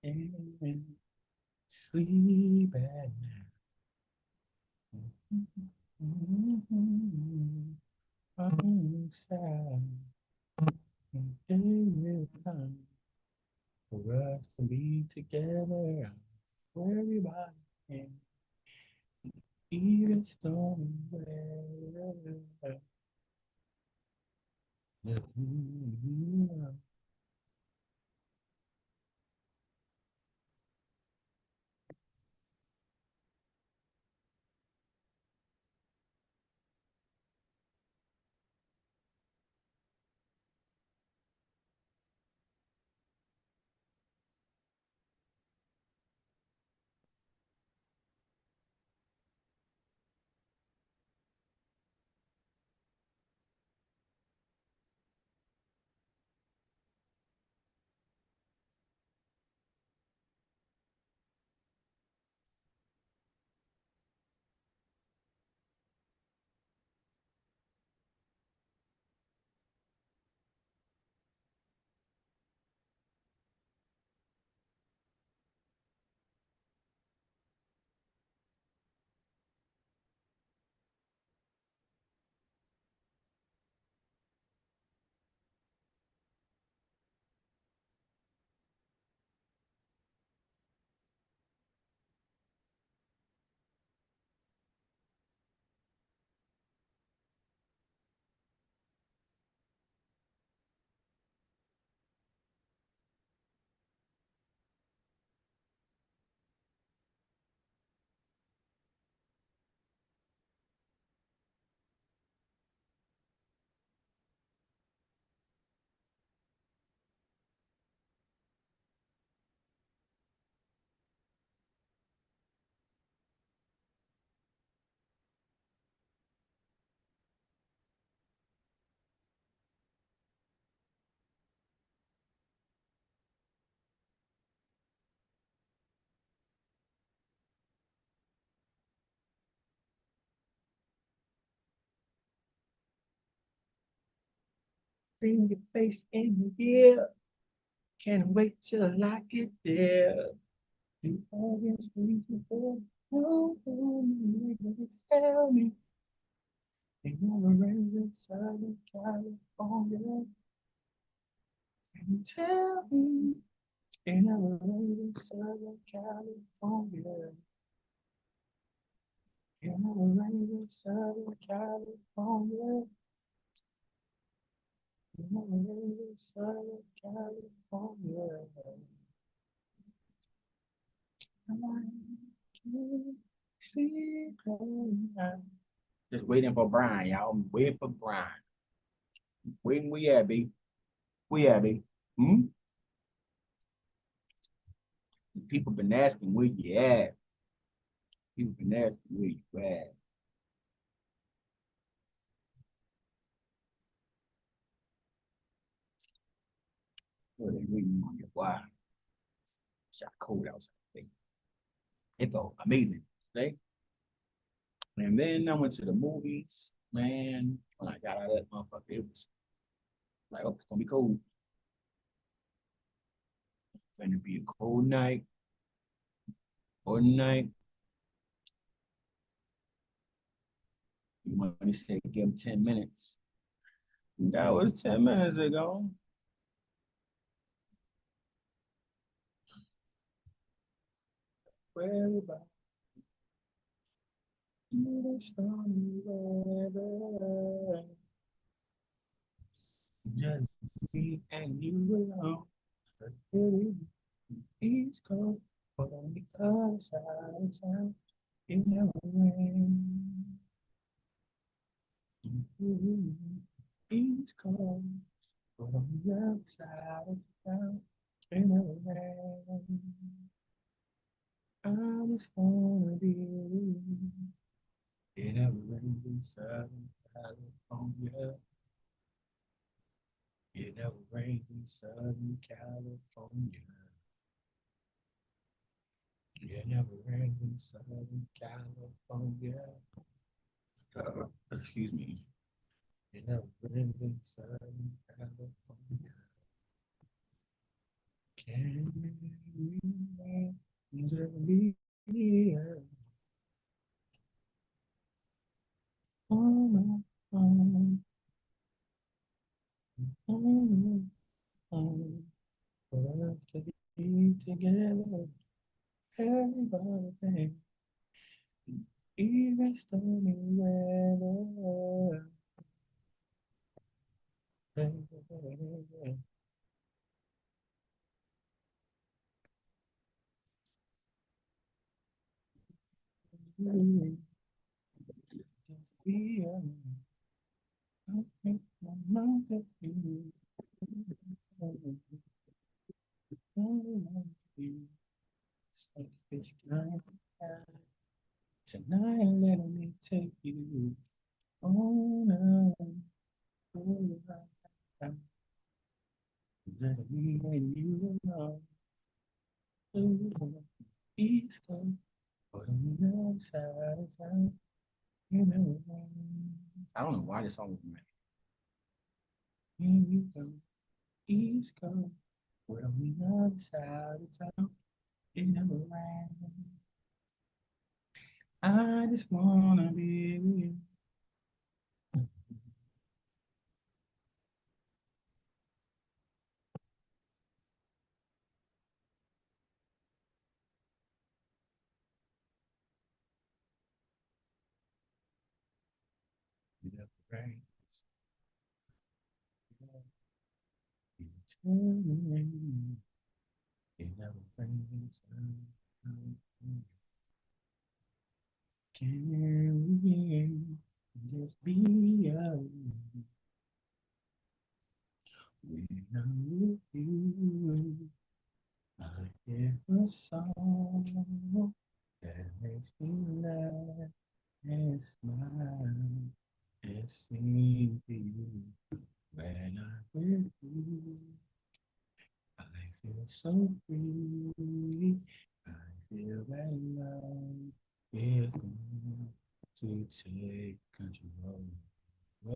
and sleep at night. On the side, and day will come for us to be together. Where everybody can, even stormy weather. See your face in here. Can't wait till I get there. You always need to go. Oh, tell me. You never rain in Southern California. Can you tell me? You never rain in Southern California. You never rain in Southern California. You never rain in Southern California. I can't see clear. Just waiting for Brian, y'all. I'm waiting for Brian. Waiting we at, B. We at, B. Hmm? People been asking where you at. People been asking where you at. Where they waiting on you? Why? It's got cold outside. It felt amazing. Right? And then I went to the movies. Man, when I got out of that motherfucker, it was like, oh, it's gonna be cold. It's gonna be a cold night or night. You want to say give them 10 minutes. That was 10 minutes ago. Where everybody stormy weather. Just me and you alone. East Coast, but on the other side of town, it never rains. East Coast, but on the other side of town, it never rains. I just wanna be with you. It never rains in Southern California. It never rains in Southern California. It never rains in Southern California. Excuse me. It never rains in Southern California. Can Just be on my own, on my own. For us to be together, everybody think, even stormy weather. Just be alone. Don't make my mind that you. Selfish kind of guy. Tonight, let me take you on a ride. Just me and you alone. East Coast, but on the other side of town, you know. I don't know why this song was made. Here you go, East Coast, but on the other side of town, it never rains. I just wanna be with you. It never rains. You tell me it never rains. Can we just be alone when I'm with you? I hear a song that makes me laugh and smile and sing to you when I'm with you. I feel so free. I feel that love is going to take control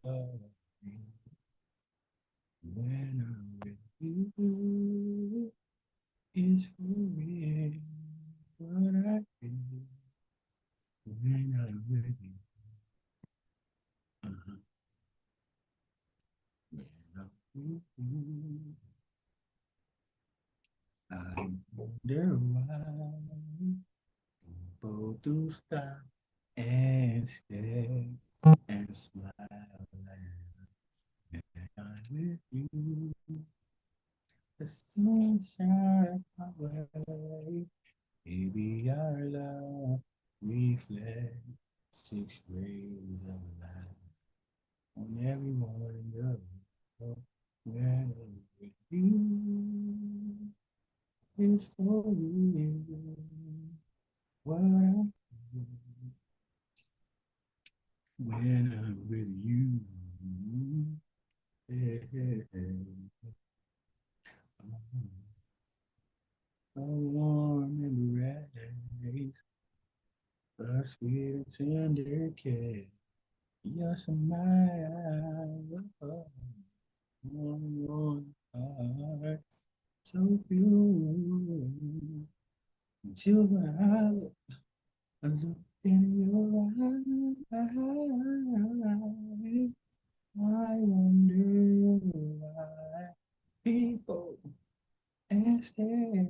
of me when I'm with you. It's for real what I feel when I'm with you. Uh-huh. When I'm with you, I wonder why people do stop and stare and smile when I'm with you. The sun shines my way. Maybe our love reflects six rays of light on everyone in the world. When I'm with you, it's for real. What I feel when I'm with you. Yeah, yeah, yeah. A warm embrace, a sweet tender kiss. Your smile, on heart, so pure. Chills my heart, I look in your eyes. I wonder why people stare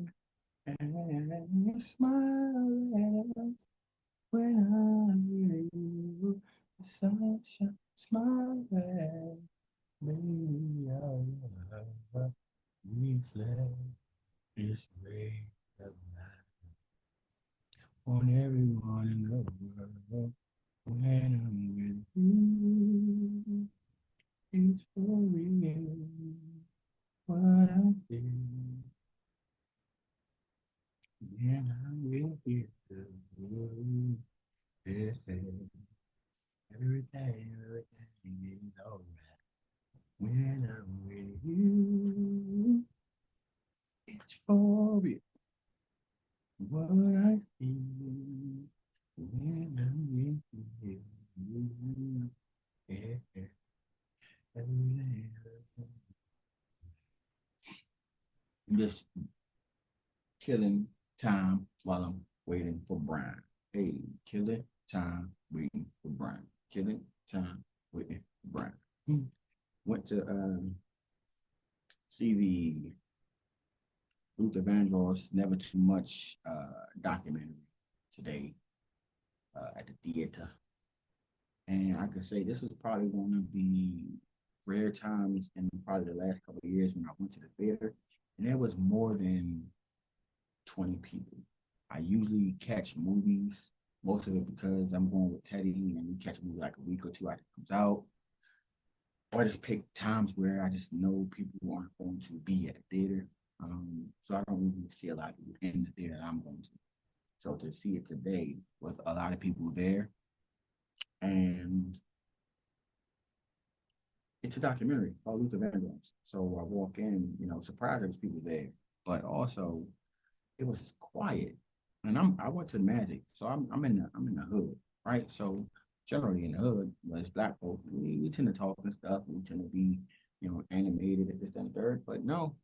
and smile at us when I'm with you. The sunshine smile, baby, our love reflect this ray of light on everyone in the world. When I'm with you, it's for real. What I feel when I'm with you. Yeah, everything is alright. When I'm with you, it's for real. What I feel when I'm with you. Yeah, everything. Just killing time while I'm waiting for Brian. Hey, killing time waiting for Brian. Killing time waiting for Brian. Went to see the Luther Vandross Never Too Much documentary today at the theater. And I could say this was probably one of the rare times in probably the last couple of years when I went to the theater, and there was more than 20 people. I usually catch movies, most of it because I'm going with Teddy and we catch a movie like a week or two after it comes out. Or I just pick times where I just know people aren't going to be at the theater. So I don't really see a lot of people in the theater that I'm going to. So to see it today with a lot of people there, and it's a documentary called Luther Vandross. So I walk in, surprised there was people there, but also it was quiet. And I went to Magic, so I'm in the hood, right? So generally in the hood, as black folk, we tend to talk and stuff. We tend to be, animated at this and third. But no,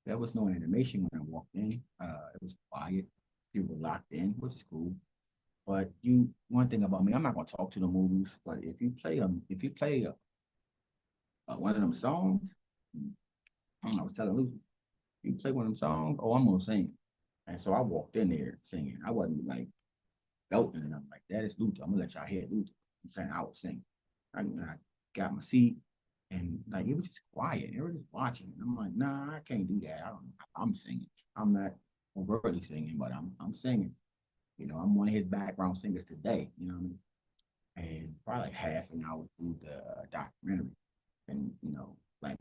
there was no animation when I walked in. It was quiet. People were locked in, which is cool. But one thing about me, I'm not gonna talk to the movies. But if you play one of them songs, I was telling Lucy, you play one of them songs, oh, I'm gonna sing. And so I walked in there singing. I wasn't like belting, and I'm like, that is Luther. I'm gonna let y'all hear Luther. I'm saying I was singing. I got my seat, and like it was just quiet. They were just watching. And I'm like, nah, I can't do that. I don't. I'm singing. I'm not overtly singing, but I'm singing. I'm one of his background singers today. You know what I mean? And probably like half an hour through the documentary, and like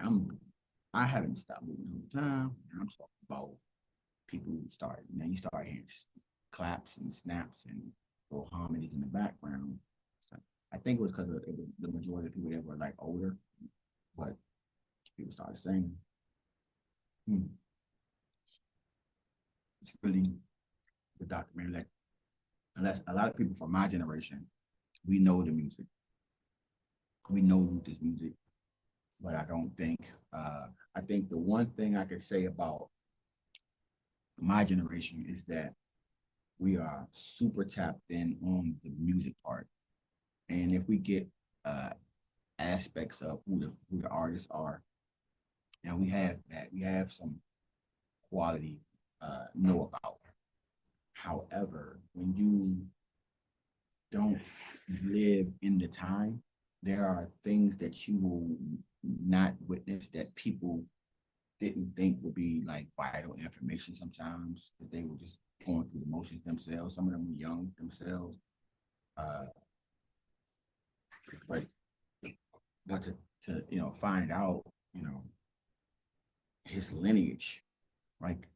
I haven't stopped moving all the time, and I'm talking about people start, you start hearing claps and snaps and little harmonies in the background. So I think it was because the majority of people that were like older, but people started singing. Hmm. It's really the documentary that, unless a lot of people from my generation, we know the music, we know Luther's music, but I think the one thing I could say about my generation is that we are super tapped in on the music part. And if we get uh, aspects of who the artists are, and we have some quality know about. However, when you don't live in the time, there are things that you will not witness that people didn't think would be like vital information sometimes because they were just going through the motions themselves. Some of them were young themselves. Uh, but to find out, you know, his lineage, like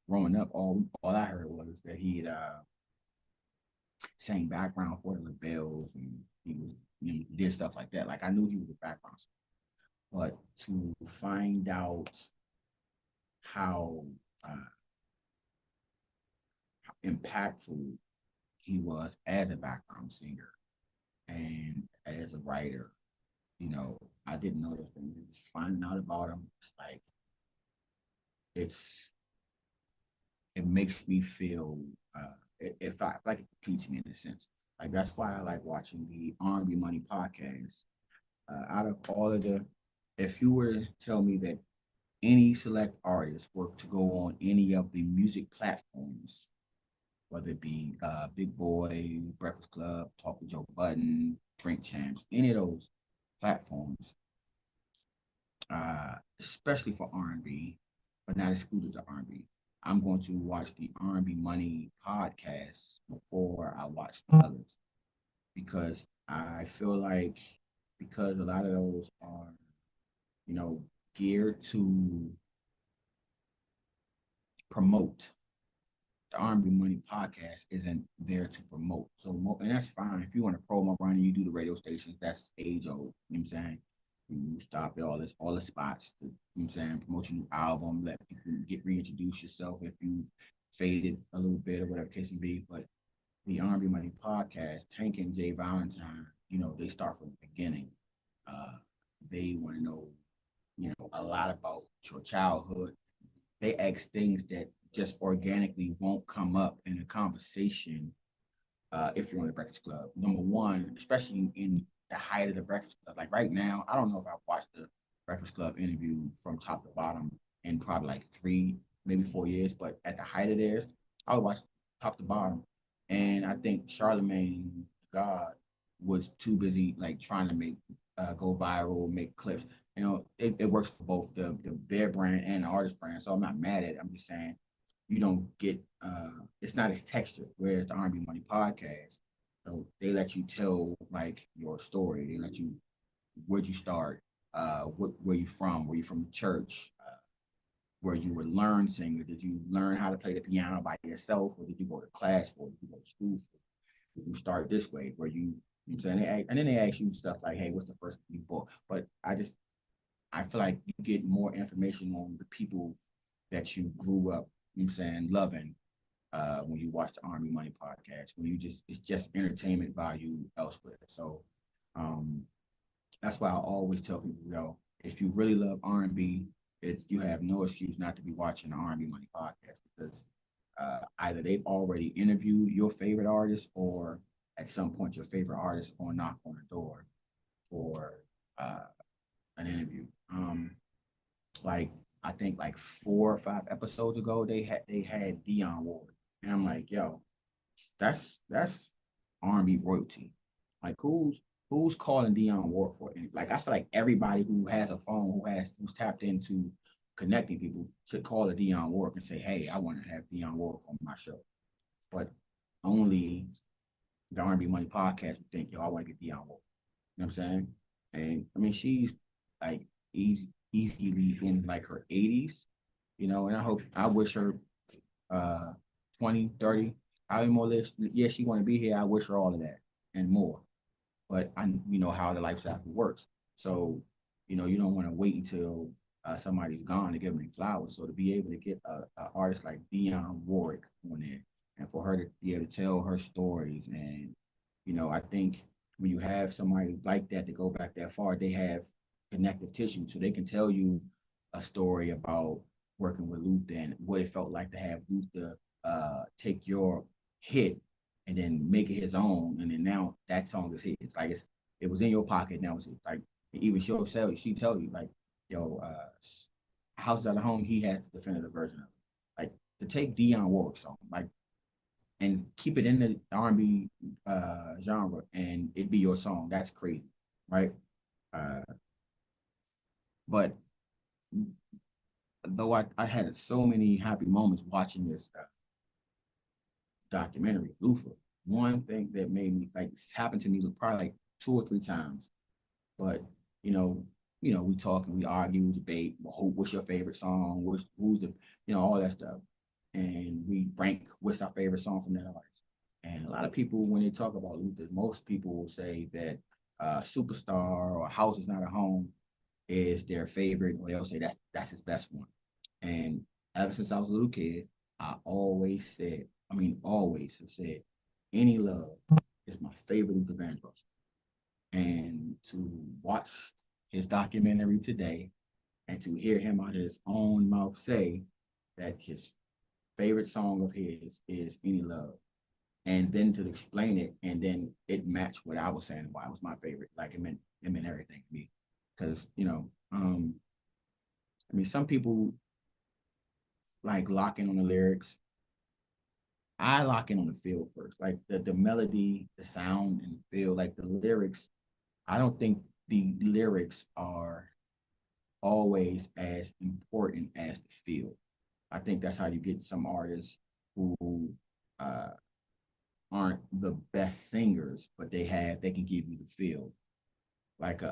growing up, all I heard was that he had sang background for the LaBelles and he was did stuff like that. Like I knew he was a background singer, but to find out how uh, impactful he was as a background singer and as a writer, I didn't know those things. Finding out about him, it's like it's it makes me feel if I like it completes me in a sense. Like that's why I like watching the R&B Money podcast. Out of all of the, if you were to tell me that any select artist were to go on any of the music platforms, whether it be Big Boy, Breakfast Club, Talk with Joe Budden, Drink Champs, any of those platforms, especially for R&B, but not excluded to R&B. I'm going to watch the R&B Money podcast before I watch the others because I feel like because a lot of those are, you know, geared to promote. The R&B Money podcast isn't there to promote. So, and that's fine. If you want to promo run and you do the radio stations, that's age old. You know what I'm saying? You stop at all the spots to, I'm saying, promote your new album, let people get reintroduce yourself if you've faded a little bit or whatever the case may be. But the R&B Money podcast, Tank and Jay Valentine, they start from the beginning. Uh, they want to know, a lot about your childhood. They ask things that just organically won't come up in a conversation if you're on the Breakfast Club. Number one, especially in the height of the Breakfast Club. Like right now, I don't know if I've watched the Breakfast Club interview from top to bottom in probably like 3, maybe 4 years, but at the height of theirs, I would watch top to bottom. And I think Charlemagne God was too busy like trying to make go viral, make clips. You know, it works for both their brand and the artist brand. So I'm not mad at it. I'm just saying you don't get it's not as textured. Whereas the R&B Money podcast, so they let you tell like your story. They let you where'd you start, where you from, where you from church, where you were learned singer. Did you learn how to play the piano by yourself, or did you go to class for? Did you go to school for? Did you start this way? Where you know what I'm saying? And then they ask you stuff like, hey, what's the first thing you bought? But I feel like you get more information on the people that you grew up, you know what I'm saying, loving when you watch the R&B Money podcast, when you just, it's just entertainment value elsewhere. So um, that's why I always tell people, if you really love R&B, you have no excuse not to be watching the R&B Money podcast because either they've already interviewed your favorite artist or at some point your favorite artist will knock on the door for uh, an interview. Like I think like 4 or 5 episodes ago, they had Dion Ward, and I'm like, yo, that's R&B royalty. Like who's calling Dion Ward for it? Like I feel like everybody who has a phone, who's tapped into connecting people should call a Dion Ward and say, hey, I want to have Dion Ward on my show. But only the R&B Money podcast would think, yo, I want to get Dion Ward. You know what I'm saying? And I mean, she's like easily in like her 80s, and I wish her uh 20, 30, how many more lives. Yeah, she want to be here. I wish her all of that and more. But I how the life cycle works. So, you don't want to wait until somebody's gone to give them flowers. So to be able to get a artist like Dionne Warwick on there and for her to be able to tell her stories and I think when you have somebody like that to go back that far, they have connective tissue, so they can tell you a story about working with Luther and what it felt like to have Luther take your hit and then make it his own, and then now that song is his. Like it was in your pocket. Now it's like even she tell you like, yo, House at Home, he has the definitive version of it. Like to take Dionne Warwick song, like and keep it in the R&B genre and it be your song. That's crazy, right? Uh, but though I had so many happy moments watching this documentary, Lufa, one thing that made me like it's happened to me probably like 2 or 3 times. But you know, we talk and we argue, debate. What's your favorite song? Who's the all that stuff, and we rank what's our favorite song from that artist. And a lot of people, when they talk about Luther, most people will say that Superstar or House is Not a Home is their favorite, or they'll say that's his best one. And ever since I was a little kid, I always said, always have said, Any Love is my favorite Luther Vandross. And to watch his documentary today and to hear him out of his own mouth say that his favorite song of his is Any Love, and then to explain it and then it matched what I was saying why it was my favorite. Like it meant everything to me. Because, some people like locking on the lyrics. I lock in on the feel first, like the melody, the sound, and the feel. Like the lyrics, I don't think the lyrics are always as important as the feel. I think that's how you get some artists who uh, aren't the best singers, but they can give you the feel. Like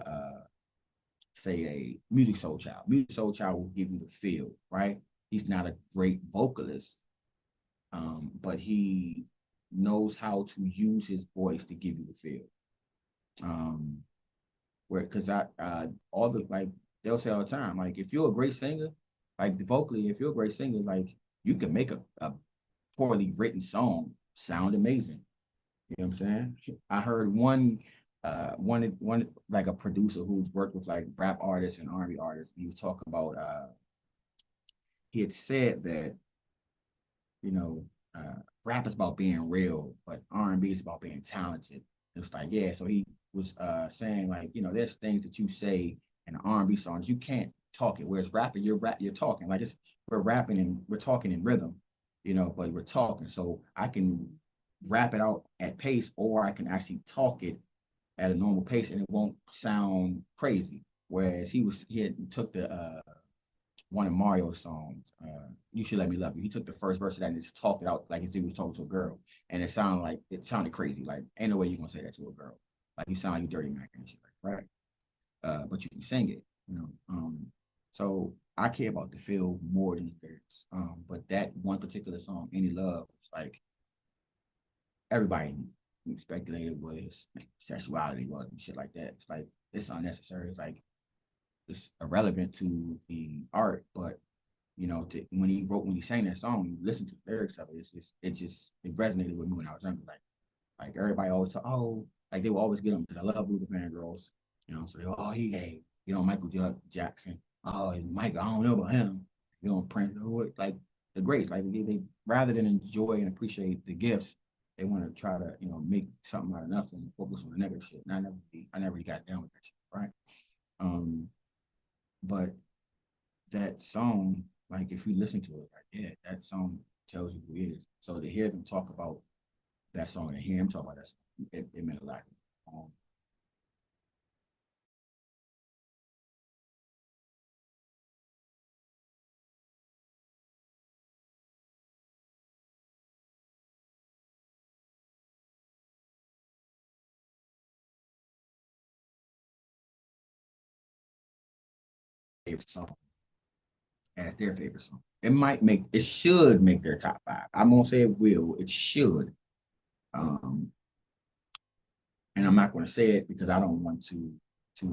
say a Music Soul Child. Music Soul Child will give you the feel, right? He's not a great vocalist, but he knows how to use his voice to give you the feel. Where because I all the like they'll say all the time, like if you're a great singer, like vocally, if you're a great singer, like you can make a poorly written song sound amazing. You know what I'm saying? I heard one like a producer who's worked with like rap artists and R&B artists. He was talking about he had said that you know, rap is about being real, but R&B is about being talented. It's like, yeah, so he was saying like, there's things that you say in R&B songs, you can't talk it. Whereas rapping, you're talking. Like we're rapping and we're talking in rhythm, but we're talking. So I can rap it out at pace, or I can actually talk it at a normal pace and it won't sound crazy. Whereas he had took the one of Mario's songs, "You Should Let Me Love You." He took the first verse of that and just talked it out like as if he was talking to a girl, and it sounded crazy. Like, ain't no way you gonna say that to a girl. Like, you sound like you dirty Mac and shit, like, right? But you can sing it. So I care about the feel more than the lyrics. But that one particular song, "Any Love," it's like everybody speculated what his sexuality was and shit like that. It's like it's unnecessary. It's like it's irrelevant to the art, but when he sang that song, you listen to the lyrics of it. It resonated with me when I was younger. Like everybody always thought, oh, like they will always get them because I love Luther Vandross, so they oh he gay, Michael Jackson, oh Mike, I don't know about him, Prince, like the greats, like they rather than enjoy and appreciate the gifts, they want to try to make something out of nothing and focus on the negative shit. And I never really got down with that shit, right? Um, but that song, like if you listen to it, like yeah, that song tells you who he is. So to hear them talk about that song and hear him talk about that song, it meant a lot. Um, Favorite song as their favorite song. It should make their top five. I'm gonna say it will. It should. Um, and I'm not gonna say it because I don't want to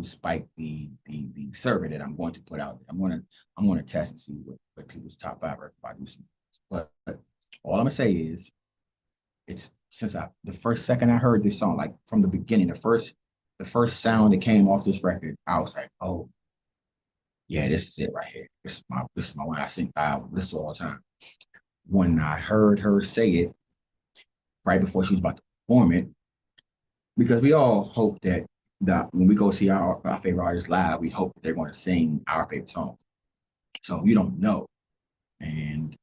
spike the survey that I'm going to put out. I'm gonna test and see what people's top five are by do some. But all I'm gonna say is it's since the first second I heard this song, like from the beginning, the first sound that came off this record, I was like, oh yeah, this is it right here. This is my one. I sing this all the time. When I heard her say it right before she was about to perform it, because we all hope that when we go see our favorite artists live, we hope that they're going to sing our favorite songs. So you don't know. And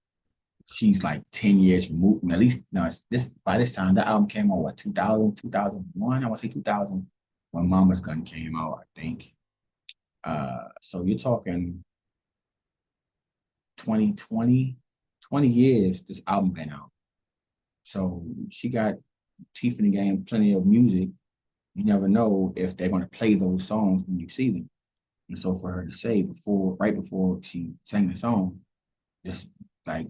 she's like 10 years removed. At least no, this by this time the album came out what 2000, 2001. I want to say 2000 when Mama's Gun came out, I think. So you're talking 2020, 20 years this album been out. So she got teeth in the game, plenty of music. You never know if they're going to play those songs when you see them. And so for her to say right before she sang the song, this like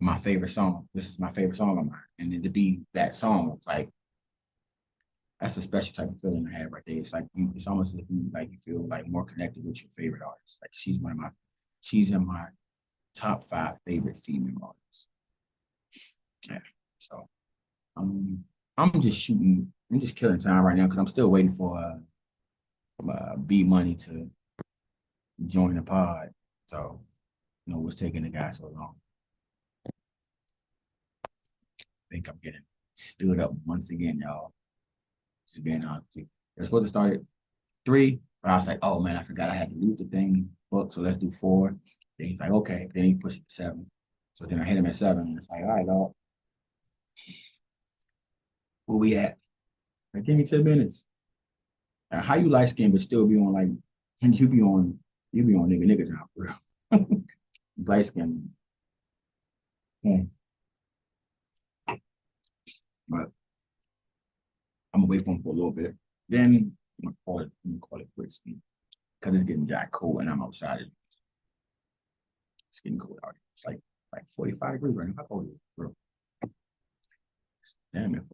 my favorite song. This is my favorite song of mine. And then to be that song, it's like that's a special type of feeling I have right there. It's like it's almost as if you feel like more connected with your favorite artist. Like she's in my top five favorite female artists. Yeah. So I'm just shooting. I'm just killing time right now because I'm still waiting for B Money to join the pod. So what's taking the guy so long? I think I'm getting stood up once again, y'all. Just being honest. They're supposed to start at 3, but I was like, oh man, I forgot I had to loot the thing book, so let's do 4. Then he's like, okay. Then he pushed it to 7. So then I hit him at 7. And it's like, all right, dog, where we at? Like, give me 10 minutes. Now, how you light skin but still be on like you be on nigga time for real. Light skin. Hmm. But I'm gonna wait for him for a little bit. Then I'm gonna call it quits because it's getting jack cold and I'm outside. It's getting cold out here. It's like 45 degrees right now. How cold is it, bro? Damn it.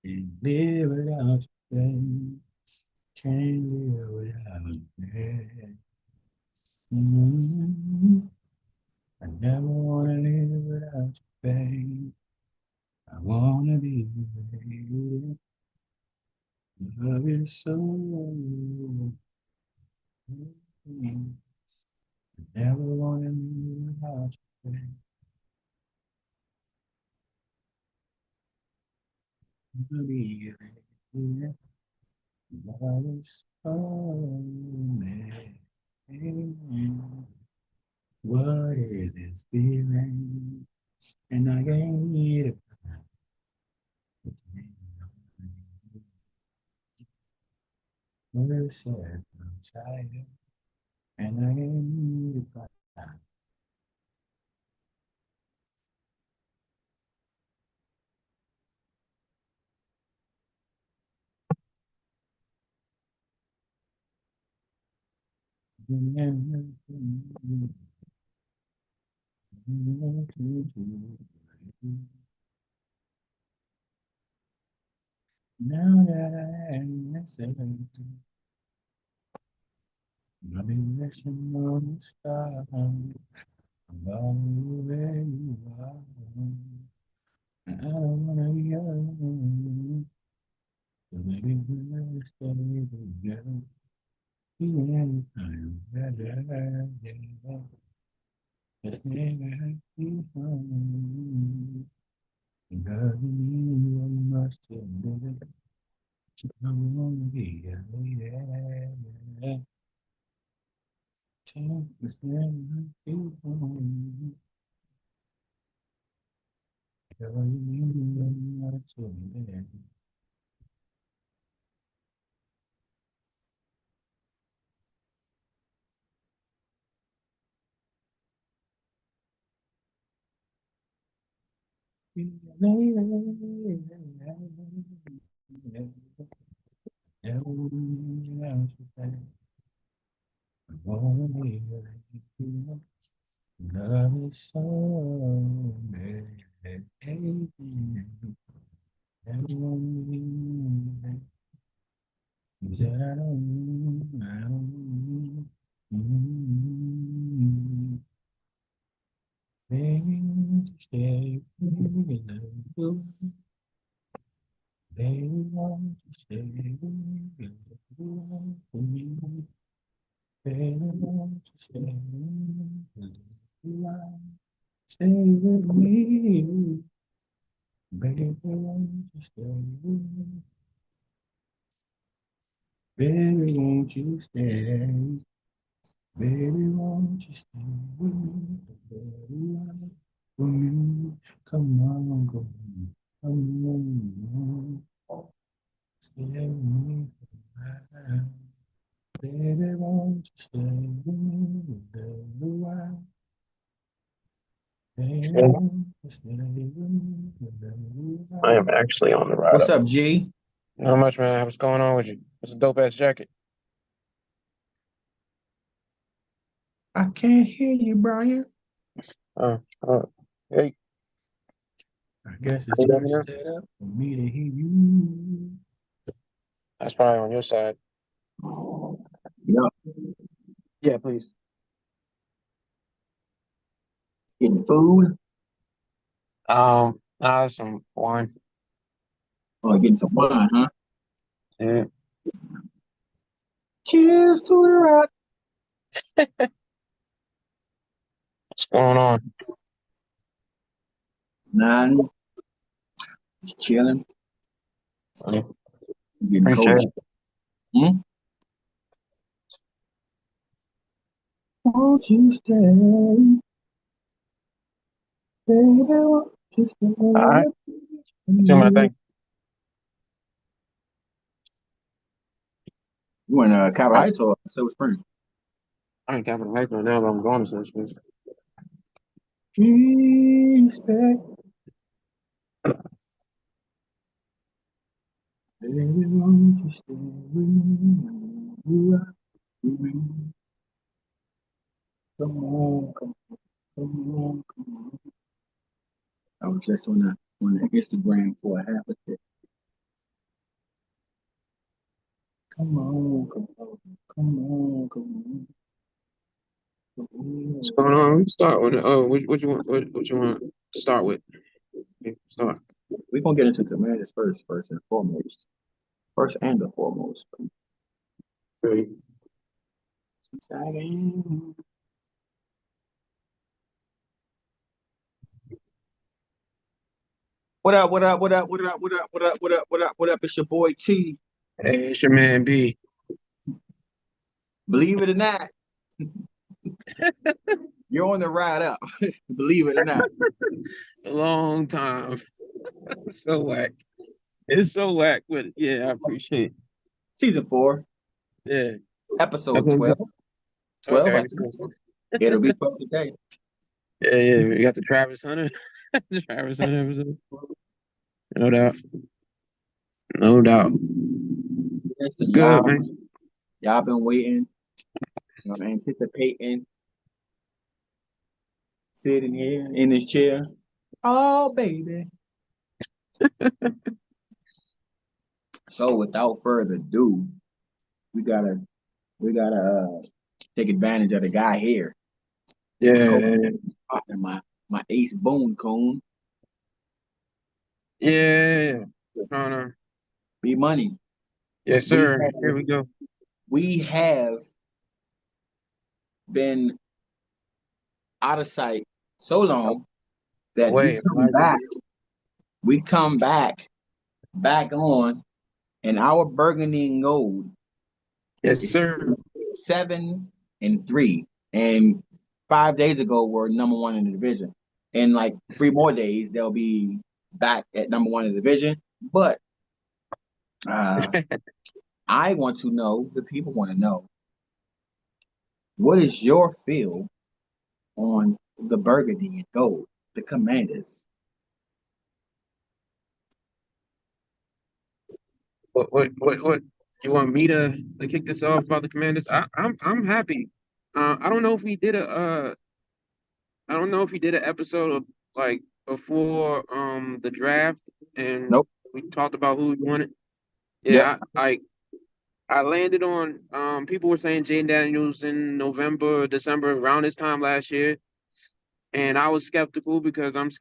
Can't live without you, babe. Can't live without you. Mm, I never wanna live without you, babe. I wanna be with you. Love is so. Mm, I never wanna live without you, babe. I wanna be with you. Love is so. Amazing. What is this feeling? And I can't get it. What is said? I'm tired. And I can't get it. Now that I am listening, I've been wishing on the star. I'm loving where you are. And I don't wanna be alone. So maybe we'll stay together. Even anytime, yeah. Just never have you home. Because you must admit it. I wanna be a lady. Take this man you home. Because you must admit it. Be a lady. Never without you, babe. I wanna be a lady. Love is so amazing. Everyone is that I don't, baby, won't you stay with me a little? Baby, won't you stay with me a little for me? Baby, won't you stay with me a little while? Stay with me, baby, won't you stay with me? Baby, won't you stay? Baby, won't you stay with me? Baby, with me. Come on, go on. Come on, stay with me for a while. Baby, won't you stay with me? Baby, baby, Yeah, won't you stay with me? Baby, I am actually on the ride what's up. up, G? Not much, man. What's going on with you? It's a dope ass jacket. I can't hear you, Brian. Uh, uh, hey, I guess can it's you hear not me now? set up for me to hear you. That's probably on your side. Yeah, Yeah, please. getting food Some wine. or getting some wine, huh? Yeah. Cheers to the rock. What's going on? None, just chilling, I getting cold. appreciate it. Hmm? Won't you stay, baby? Won't you stay All right. with Do my me? thing. You in Capitol Heights or Silver Spring? I'm in Capitol Heights right now, but I'm going to Silver Springs. Respect, baby. Won't you stay with me? You are with me. Come on, come on, come on. I was just on the Instagram for a half a day. Come on, come on, come on, come on. What's going on? We start with what you want? What you want to start with? Okay, start. We're gonna get into Commanders first and foremost. First and the foremost. Great. Sagging. What up, what up, what up, what up, what up, what up, what up, what up, what up? It's your boy T. Hey, it's your man B. Believe it or not, you're on the ride up. Believe it or not. A long time. So whack. It's so whack, but yeah, I appreciate it. Season 4, Yeah. episode Okay. 12. 12 Okay. episodes. It'll be 12 today. Yeah. We got the Travis Hunter. The Travis Hunter episode. No doubt. No doubt. Listen, It's good, man. y'all been waiting, anticipating, sitting here in this chair. Oh, baby. So without further ado, we gotta take advantage of the guy here. Yeah. My ace Boone Coon. Yeah. Trying to. B Money. Yes, sir. Here we go. We have been out of sight so long that Wait, we come back on, and our burgundy and gold yes, is sir. 7-3. And 5 days ago, we're number one in the division. In like 3 more days, they'll be back at number one in the division. But I want to know, the people want to know, what is your feel on the burgundy and gold, the Commanders? What? You want me to kick this off about the Commanders? I'm happy. I don't know if we did I don't know if we did an episode of like before the draft and Nope. we talked about who we wanted. Yep. Yeah, I landed on people were saying Jaden Daniels in November, December, around this time last year. And I was skeptical because I was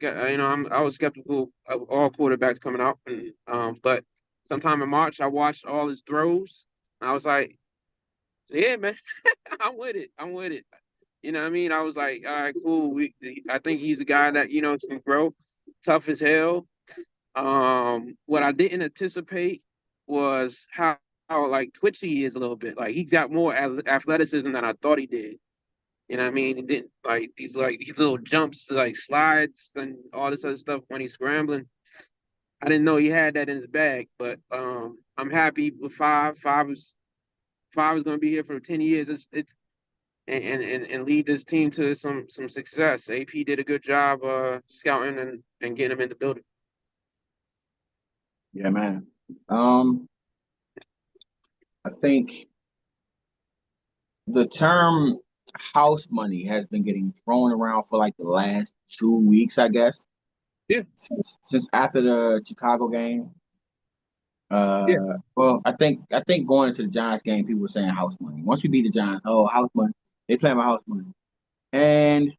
skeptical of all quarterbacks coming out. And, but sometime in March, I watched all his throws. And I was like, yeah, man, I'm with it. I'm with it. You know what I mean? I was like, all right, cool. I think he's a guy that, can grow, tough as hell. What I didn't anticipate was how like twitchy he is a little bit. Like he's got more athleticism than I thought he did. You know what I mean? He didn't like these little jumps, like slides and all this other stuff when he's scrambling. I didn't know he had that in his bag, but I'm happy with five. Five is going to be here for 10 years. It's and lead this team to some success. AP did a good job scouting and getting him in the building. Yeah, man. I think the term house money has been getting thrown around for like the last 2 weeks, I guess. Yeah. Since after the Chicago game. Yeah. Well, I think going into the Giants game, people were saying house money. Once we beat the Giants, oh, house money. They play my house money. And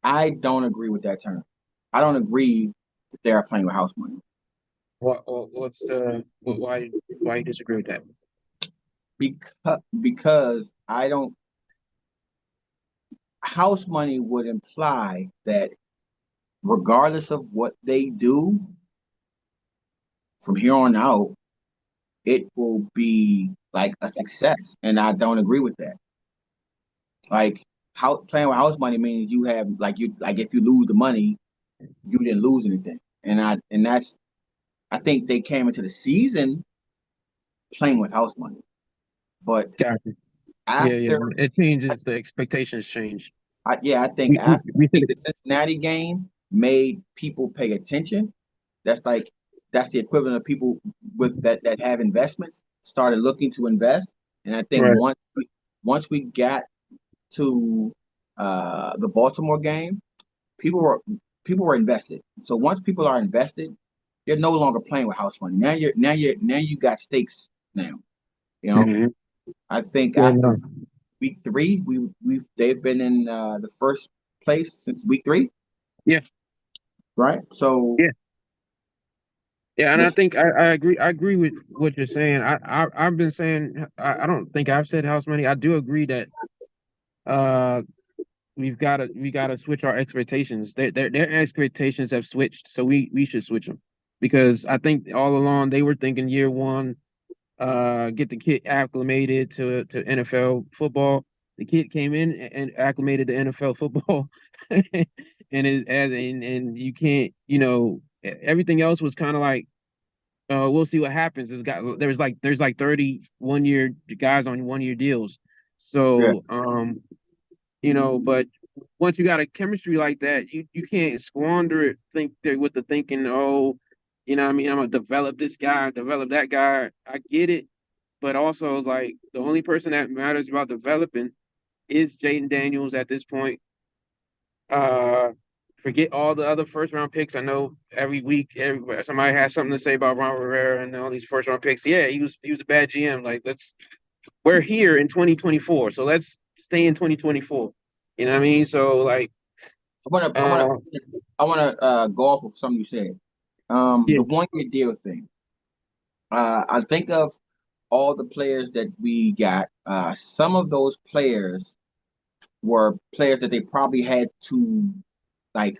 I don't agree with that term. I don't agree that they are playing with house money. Why you disagree with that? Because I don't. House money would imply that regardless of what they do from here on out, it will be like a success. And I don't agree with that. Like playing with house money means you have if you lose the money, you didn't lose anything. And that's I think they came into the season playing with house money. But Gotcha. after It changes. The expectations change. I think after We think the Cincinnati game made people pay attention. That's the equivalent of people with that have investments started looking to invest. And I think right. once we got to the Baltimore game, people were invested. So once people are invested, you're no longer playing with house money. Now you got stakes now. You know, Mm-hmm. I think Yeah, after no. week 3. They've been in the first place since week 3, Yeah, right? So yeah, yeah. And I this, think I agree. I agree with what you're saying. I've been saying I don't think I've said house money. I do agree that uh we gotta switch our expectations. Their expectations have switched, so we should switch them because I think all along they were thinking year one, get the kid acclimated to NFL football. The kid came in and acclimated to NFL football, and and you can't, everything else was kind of like, we'll see what happens. There's like 31 year guys on 1 year deals, yeah, so but once you got a chemistry like that, you can't squander it. Think there with the thinking, oh, what I mean, I'm gonna develop this guy, develop that guy. I get it, but also like the only person that matters about developing is Jaden Daniels at this point. Uh, Forget all the other first round picks. I know every week somebody has something to say about Ron Rivera and all these first round picks. Yeah, he was a bad GM. Like we're here in 2024, so let's stay in 2024. You know what I mean? So like, I want to, I want uh, to, I want to go off of something you said. yeah, The 1 year deal thing. I think of all the players that we got. Some of those players were players that they probably had to like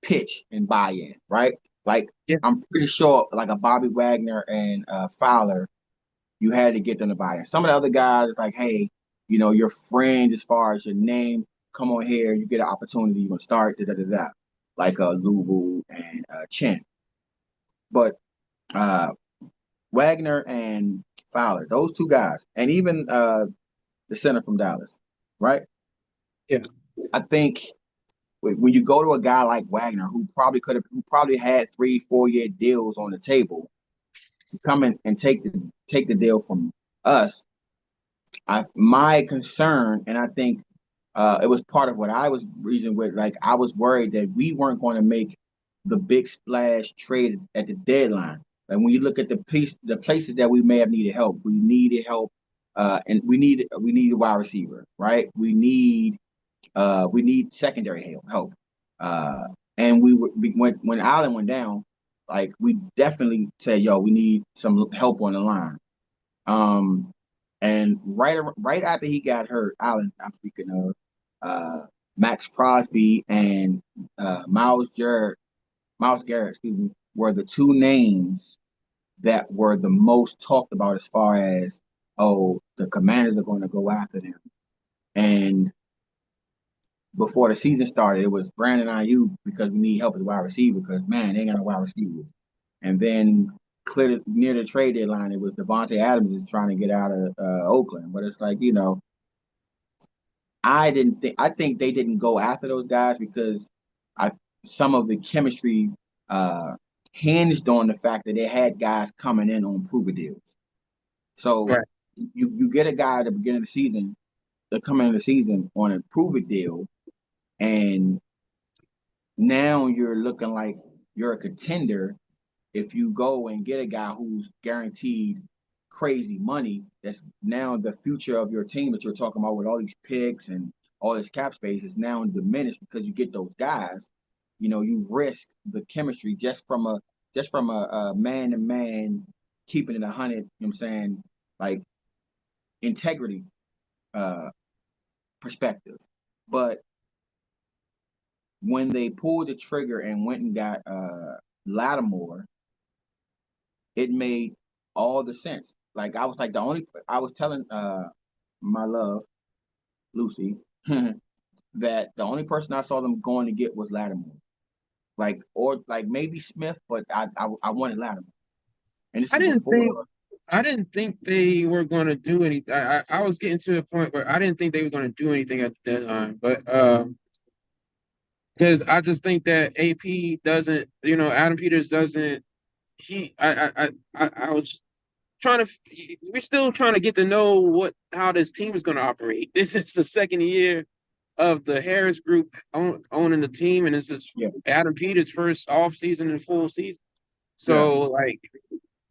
pitch and buy in, right? Like yeah, I'm pretty sure like a Bobby Wagner and Fowler, you had to get them to buy in. Some of the other guys like, hey, your friend as far as your name, come on here, you get an opportunity, you're gonna start, da da da da. Like Louvu and Chen. But uh Wagner and Fowler, those two guys, and even the center from Dallas, right? yeah. I think when you go to a guy like Wagner, who probably had 3, 4 year deals on the table, to come in and take the deal from us, my concern, and I think it was part of what I was reasoning with. Like I was worried that we weren't going to make the big splash trade at the deadline. And when you look at the places that we may have needed help, we needed help, and we need a wide receiver, right? We need secondary help. Uh, and when Allen went down, like we definitely said, yo, we need some help on the line. Um, and right after he got hurt, Allen, I'm speaking of Max Crosby and Miles Garrett, excuse me, were the two names that were the most talked about as far as, oh, the Commanders are going to go after them. And before the season started, it was Brandon Ayuk because we need help at wide receiver because man, they ain't got no wide receivers. And then near the trade deadline, it was Devontae Adams is trying to get out of Oakland. But it's like I think they didn't go after those guys because I some of the chemistry uh, hinged on the fact that they had guys coming in on prove deals. So Right. you get a guy at the beginning of the season, they're coming in the season on a prove it deal, and now you're looking like you're a contender if you go and get a guy who's guaranteed crazy money. That's now the future of your team that you're talking about with all these picks and all this cap space is now diminished because you get those guys. You risk the chemistry just from a man to man keeping it 100. You know what I'm saying, like integrity uh, perspective, but when they pulled the trigger and went and got Lattimore, it made all the sense. Like I was like the only I was telling my love, Lucy, that the only person I saw them going to get was Lattimore. Like or like maybe Smith, but I wanted Lattimore. And this I was didn't think before. I didn't think they were going to do anything. I was getting to a point where I didn't think they were going to do anything at the deadline, but because I just think that AP doesn't, Adam Peters doesn't. He, I was trying to. We're still trying to get to know how this team is going to operate. This is the second year of the Harris Group owning the team, and this is Yeah, Adam Peters' first off season and full season. yeah, So like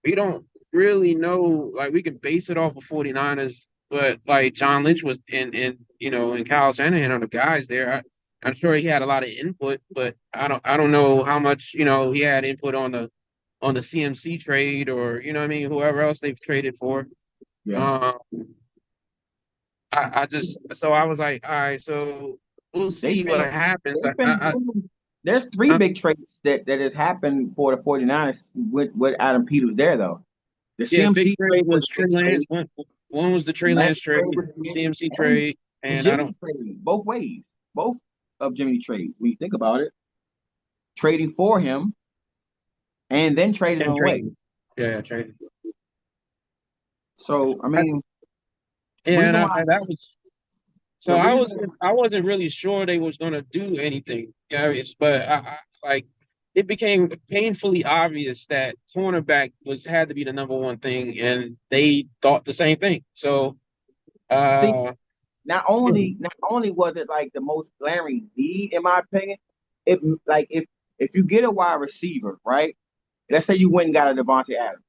we don't really know. Like we can base it off of 49ers. but like John Lynch was in Kyle Shanahan on the guys there. I'm sure he had a lot of input, but I don't know how much he had input on the CMC trade or what I mean, whoever else they've traded for. Yeah. Um, I just so I was like, all right, so we'll They've see what been, happens. they've been doing, there's three I big trades that has happened for the 49ers with Adam Peters there, though. The Yeah, big CMC trade trade was was a Trey big trade. Lance. One was the Trey Lance Lance trade, trade was big, CMC and trade, the and I Jimmy don't trade, both ways, both of Jimmy trades. When you think about it, trading for him and then trading him and away. trade. Yeah, trade. So I mean, Yeah, reason why that was so the I reason wasn't really sure they was gonna do anything. But I like it became painfully obvious that cornerback had to be the number one thing, and they thought the same thing. So see, uh, not only was it like the most glaring need, in my opinion, if like if you get a wide receiver, right? Let's say you went and got a Devontae Adams.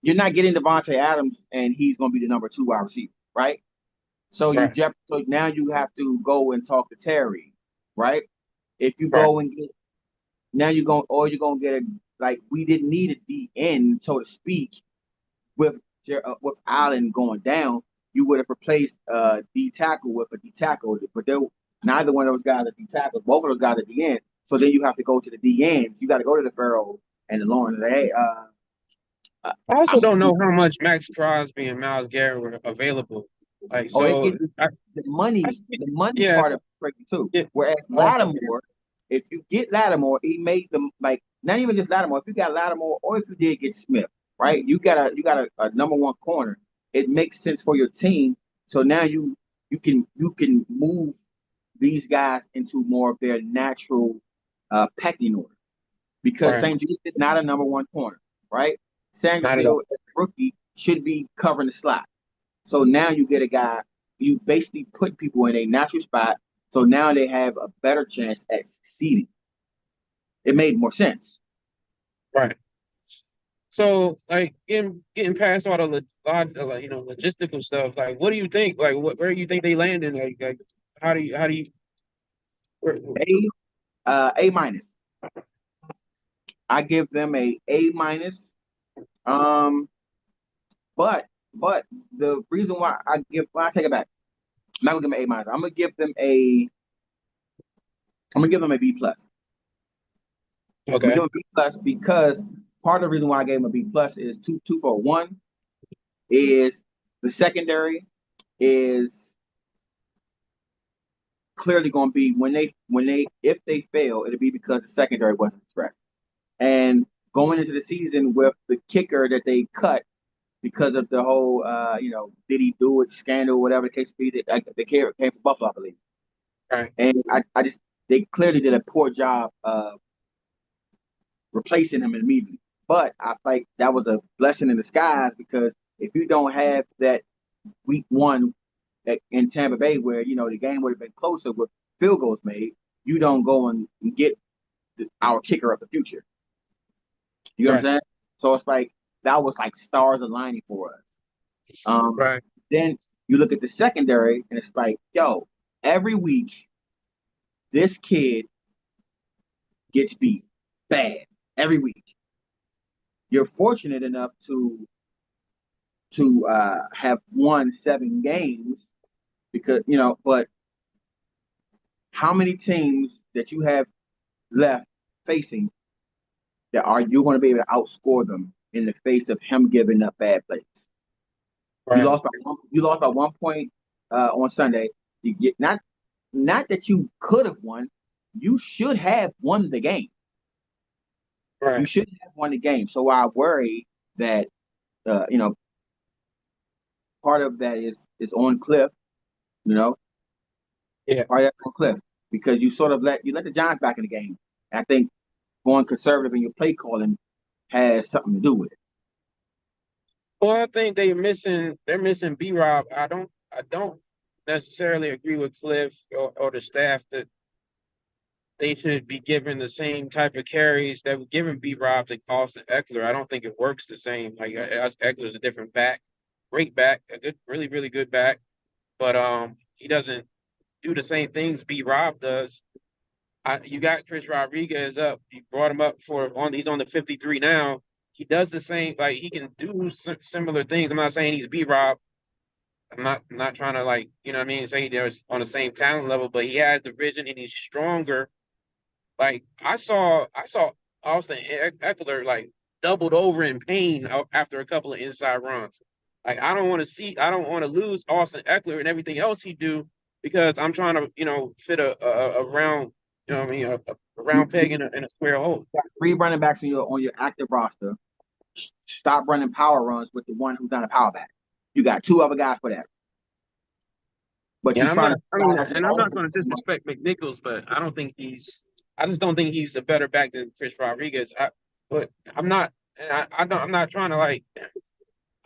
You're not getting Devontae Adams and he's gonna be the number two wide receiver, right? right, So now you have to go and talk to Terry, right? If you right, go and get now you're gonna get a like we didn't need a D end, so to speak, with Allen going down, you would have replaced D tackle with a D tackle, but neither one of those guys are D tackles. Both of those guys are D end. So then you have to go to the D ends. You got to go to the Pharaoh and the Lawrence. Hey, I also I'm don't know how much Max Crosby and Myles Garrett were available. Like, oh it, so it the money yeah, part of it breaking too. yeah, Whereas also, Lattimore, if you get Lattimore, he made them like not even just Lattimore. If you got Lattimore, or if you did get Smith, right? You got a number one corner. It makes sense for your team. So now you can move these guys into more of their natural pecking order because right, St. Jude is not a number one corner, right? not at all. Sandfield, rookie, should be covering the slot. So now you get a guy, you basically put people in a natural spot. So now they have a better chance at succeeding. It made more sense. Right. So, like, getting past all the logistical stuff, like, what do you think? Like, where do you think they landed? Like, how do you? Where, A minus. I give them A minus. Um, but the reason why I take it back. I'm not gonna give them A minus. I'm gonna give them a B plus. I'm gonna okay, give them a B plus because part of the reason why I gave them a B plus is two for one is the secondary is clearly going to be when they if they fail, it'll be because the secondary wasn't addressed. And going into the season with the kicker that they cut because of the whole did he do it scandal, whatever the case be, the kicker came from Buffalo, I believe. right, And I just they clearly did a poor job of replacing him immediately. But I think that was a blessing in disguise because if you don't have that week one in Tampa Bay, where the game would have been closer with field goals made, you don't go and get our kicker of the future. You know what I'm right, saying? So it's like that was like stars aligning for us. Um, right, then you look at the secondary, and it's like, yo, every week this kid gets beat bad every week. You're fortunate enough to have won 7 games because but how many teams that you have left facing that are you going to be able to outscore them in the face of him giving up bad plays? You right, lost by one. You lost by 1 point on Sunday. You get not that you could have won. You should have won the game. You right. should have won the game. So I worry that uh, you know part of that is on Cliff. You know, Yeah. part of that on Cliff because you sort of let the Giants back in the game. And I think going conservative in your play calling has something to do with it. Well, I think they're missing B Rob. I don't necessarily agree with Cliff or the staff that they should be given the same type of carries that were given B Rob to Austin Eckler. I don't think it works the same. Like Eckler's a different back great back, a good, really, really good back, but he doesn't do the same things B Rob does. You got Chris Rodriguez up. You brought him up he's on the 53 now. He does the same, like he can do similar things. I'm not saying he's B Rob. I'm not trying to like, you know what I mean, say they're on the same talent level, but he has the vision and he's stronger. Like I saw Austin Eckler like doubled over in pain after a couple of inside runs. Like I don't want to lose Austin Eckler and everything else he do because I'm trying to, fit a round, you know what I mean, a You, round peg you in a square hole. got three running backs on your active roster. Stop running power runs with the one who's not a power back. You got two other guys for that. But And you're I'm trying not, to I mean, guys and I'm not going to disrespect McNichols, but I just don't think he's a better back than Chris Rodriguez. But I'm not, and I'm not trying to like,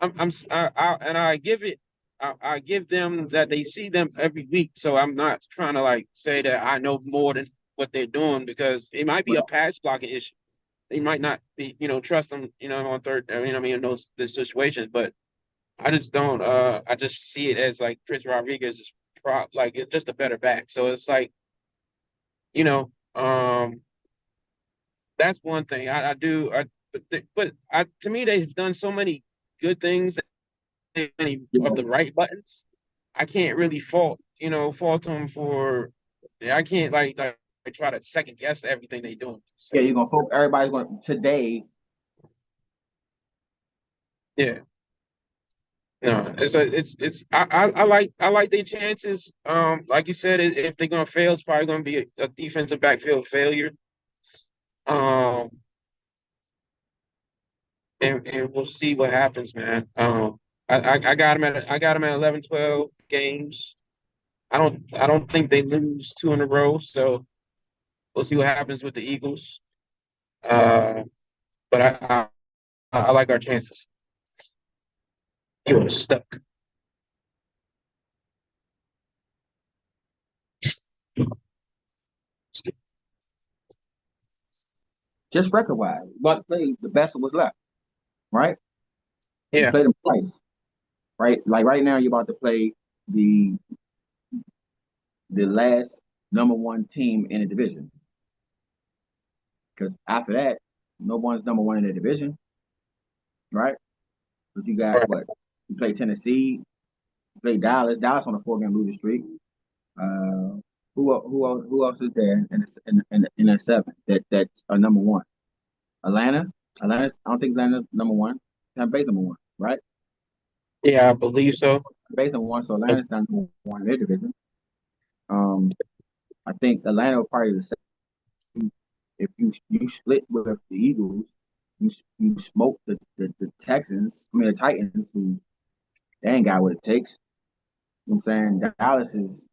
and I give them that they see them every week. So I'm not trying to like say that I know more than what they're doing because it might be a pass blocking issue. They might not be, trust them, on third, I mean, in those situations, but I just don't, I just see it as like Chris Rodriguez is like it's just a better back. So it's like, you know, um, that's one thing I do. To me, they've done so many good things, many of the right buttons. I can't really fault them for. Yeah, I can't like try to second guess everything they doing. yeah, So you're gonna focus. Everybody's going today. yeah, no, I like their chances. Like you said, if they're gonna fail, it's probably gonna be a defensive backfield failure. Um, and we'll see what happens, man. I got him at 11, 12 games. I don't think they lose two in a row, so we'll see what happens with the Eagles. Uh, but I like our chances. You were stuck. Just record wise, but play the best of what's left, right? You Yeah, play them twice, right? Like right now, you're about to play the the last number one team in the division. Because after that, no one's number one in the division, right? But you got right. what? You play Tennessee, you play Dallas. Dallas on a 4 game losing streak. Uh, who else is there in that seven that's number one? Atlanta. Atlanta's I don't think Atlanta's number one. Tampa Bay's number one, right? Yeah, I believe so. Bay's number one, so Atlanta's not number one in their division. Um, I think Atlanta will probably the same. If you split with the Eagles, you smoke the Texans. I mean the Titans, who they ain't got what it takes. You know what I'm saying? Dallas is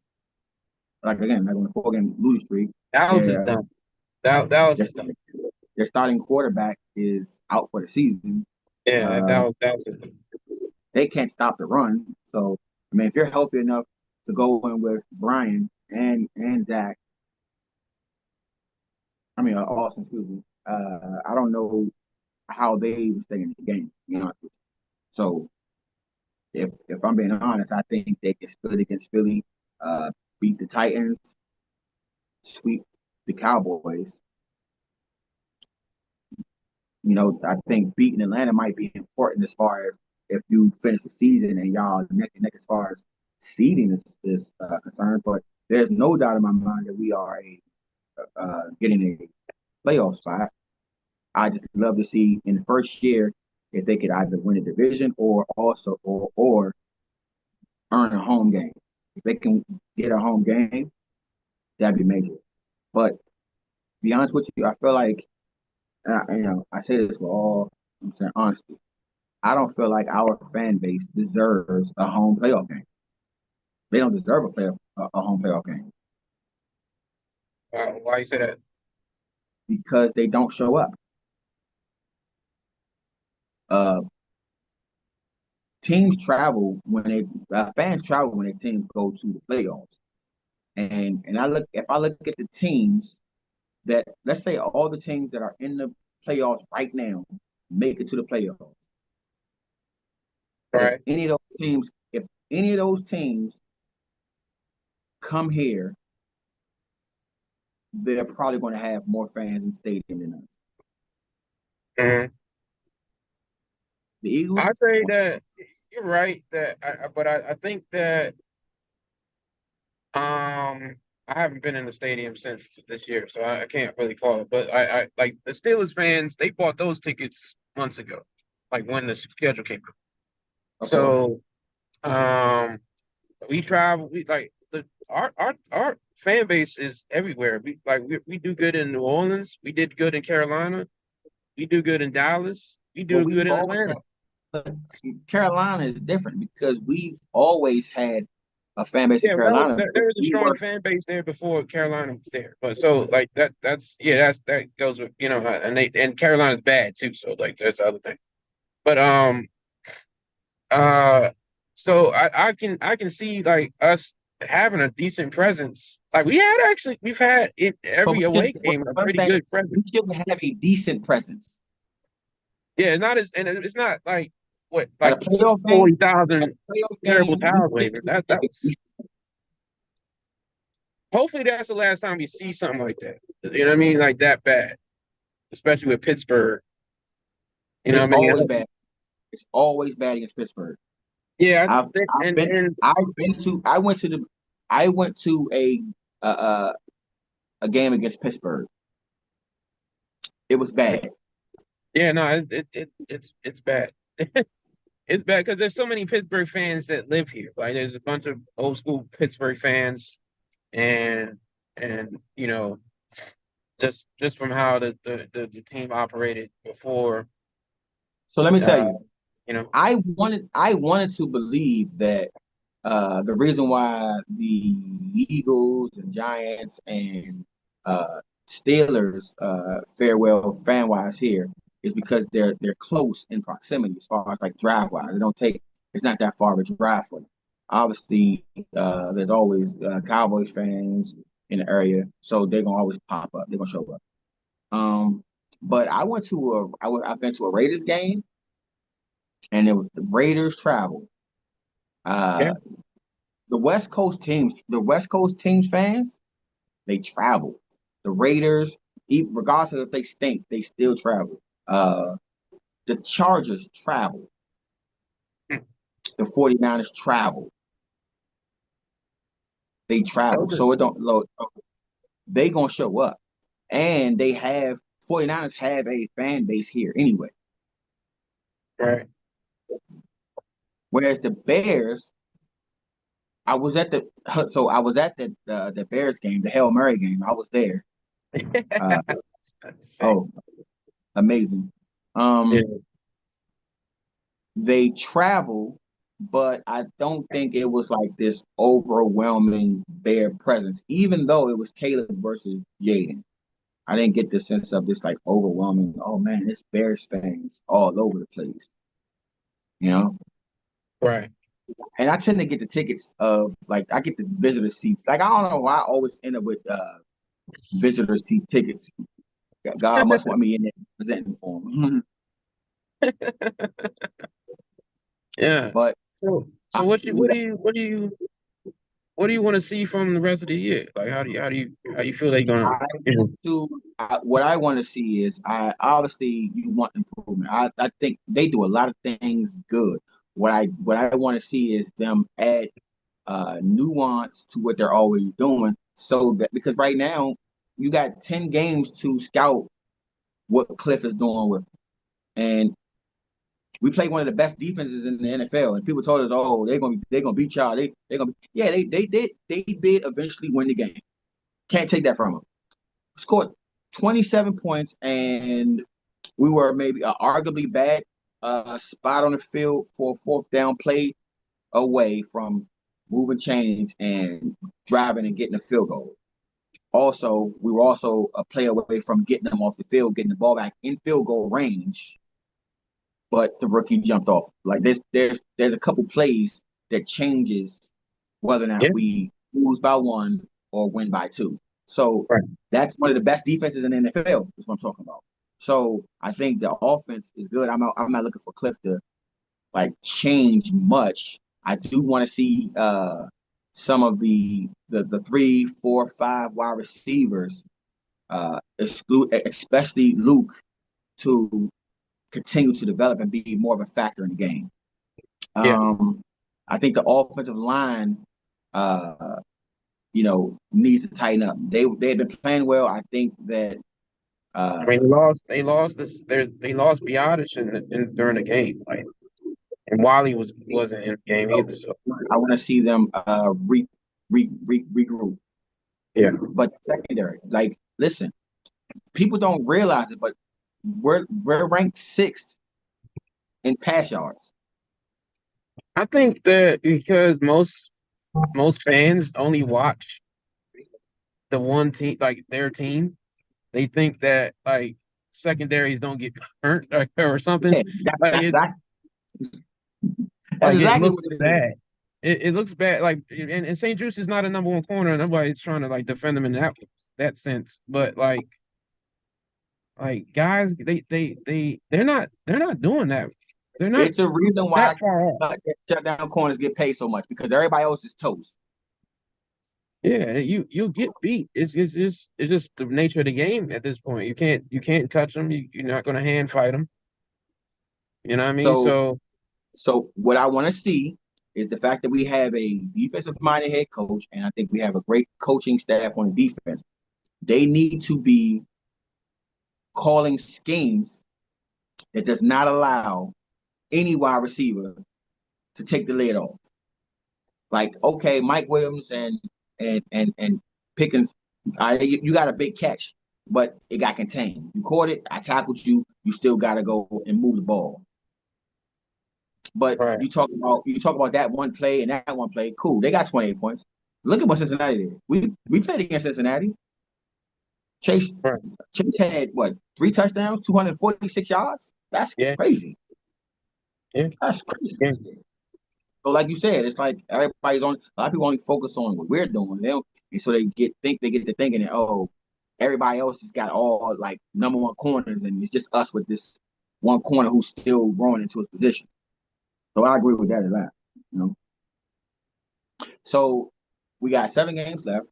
like again, like on a 4 game losing streak. Dallas is Their done. Dallas their, is done. their starting quarterback is out for the season. Yeah, Uh, Dallas is done. they can't stop the run. So I mean, if you're healthy enough to go in with Brian and Zach, I mean Austin, excuse me. I don't know how they would stay in the game. You know, so if I'm being honest, I think they can split against Philly, uh, beat the Titans, sweep the Cowboys. You know, I think beating Atlanta might be important as far as if you finish the season and y'all neck and neck as far as seeding is concerned. But there's no doubt in my mind that we are getting a playoff spot. I just love to see in the first year if they could either win a division or earn a home game. If they can get a home game, that'd be major. But to be honest with you, I feel like I say this with all I'm saying honesty. I don't feel like our fan base deserves a home playoff game. They don't deserve a home playoff game Why you say that? because they don't show up. Uh, teams travel when they fans travel when their teams go to the playoffs. And if I look at the teams that let's say all the teams that are in the playoffs right now make it to the playoffs. Right. If any of those teams come here, they're probably going to have more fans in the stadium than us. Mhm. The Eagles, I say that you're right. But I think that I haven't been in the stadium since this year, so I can't really call it. But I like the Steelers fans. They bought those tickets months ago, like when the schedule came out. okay. So we travel. We like our fan base is everywhere. We do good in New Orleans. We did good in Carolina. We do good in Dallas. We Well, do good we've in always Atlanta. had, but Carolina is different because we've always had a fan base in Yeah, well, Carolina. there Because was a we strong were fan base there before Carolina was there. But so like that goes with and Carolina's bad too. So like that's the other thing. But uh, so I can see like us having a decent presence. Like we've had it but every we should away game a one pretty thing good presence. we should have a decent presence Yeah, it's not like what at a like playoff game. At 40,000 a playoff terrible game, we towers should later. That have a was hopefully that's the last time we see something like that. You know what I mean? Like that bad, especially with Pittsburgh. You know It's what I mean? always bad. It's always bad against Pittsburgh. Yeah, I I've think, I've been and I've been to I went to uh, uh, a game against Pittsburgh. It was bad. yeah, no, it's bad. It's bad because there's so many Pittsburgh fans that live here. Like there's a bunch of old school Pittsburgh fans, and just from how the team operated before, So let me tell uh, you, you know, I wanted to believe that the reason why the Eagles and Giants and Steelers fare well fan wise here is because they're close in proximity as far as like drive wise. They don't take it's not that far of a drive for them. Obviously, there's always Cowboys fans in the area, so they're gonna always pop up. They're gonna show up. Um, but I've been to a Raiders game, and it was the Raiders travel. yeah, Uh, the West Coast teams fans, they travel. The Raiders, regardless of if they stink, they still travel. The Chargers travel. hmm, The 49ers travel. They travel. those are So it don't look they gonna show up. And they have 49ers have a fan base here anyway. right. Whereas the Bears, I was at the I was at the Bears game, the Hail Mary game. I was there. Uh, Same. oh, amazing. Yeah, Um, they travel, but I don't think it was like this overwhelming Bear presence, even though it was Caleb versus Jaden. I didn't get the sense of this like overwhelming, oh man, it's Bears fans all over the place, you know? right. And I tend to get the tickets of like I get the visitor seats. Like I don't know why I always end up with visitor seat tickets. God must want me in there presenting for him. Yeah. But So I, what do you want to see from the rest of the year? Like how do you feel they're gonna I you know, want what I want to see is I obviously you want improvement. I think they do a lot of things good. What I want to see is them add nuance to what they're already doing, so that because right now you got 10 games to scout what Cliff is doing with, and we play one of the best defenses in the NFL, and people told us, oh, they're gonna beat y'all. They're gonna yeah they did eventually win the game. Can't take that from them. Scored 27 points, and we were maybe arguably bad spot on the field for a fourth down play away from moving chains and driving and getting a field goal. Also, we were also a play away from getting them off the field, getting the ball back in field goal range, but the rookie jumped off. Like there's a couple plays that changes whether or yeah, not we lose by one or win by two. So right. that's one of the best defenses in the NFL. Is what I'm talking about. So I think the offense is good. I'm not looking for Cliff to like change much. I do want to see some of the 3, 4, 5 wide receivers, exclude especially Luke, to continue to develop and be more of a factor in the game. Yeah. I think the offensive line, needs to tighten up. They've been playing well. I think that I mean, they lost this. They lost Biotis during the game, like, and Wally wasn't in the game either. So I want to see them regroup. yeah, But secondary, like, listen, people don't realize it, but we're ranked 6th in pass yards. I think that because most fans only watch the one team, like their team, they think that like secondaries don't get hurt or something. Yeah, Like that's it, exactly that's like it exactly looks what it is. bad. It looks bad. Like and St. Juice is not a number one corner. Nobody's trying to like defend them in that sense. But like guys, they're not doing that. They're not It's a reason why that far off. shutdown corners get paid so much, because everybody else is toast. Yeah, you'll get beat. It's just the nature of the game at this point. You can't touch them. You're not going to hand fight them. You know what I mean? So So so what I want to see is the fact that we have a defensive minded head coach, and I think we have a great coaching staff on the defense. They need to be calling schemes that does not allow any wide receiver to take the lid off. Like, okay, Mike Williams and Pickens, you got a big catch, but it got contained. You caught it, I tackled you. You still got to go and move the ball. But right, you talk about that one play and that one play. Cool, they got 28 points. Look at what Cincinnati did. We played against Cincinnati. Chase right, Chase had what, 3 touchdowns, 246 yards. That's yeah, crazy. yeah, That's crazy yeah, right there. So, like you said, it's like everybody's on. A lot of people only focus on what we're doing. And so they get to thinking that, oh, everybody else has got all like number one corners, and it's just us with this one corner who's still growing into his position. So I agree with that a lot. You know. So we got 7 games left.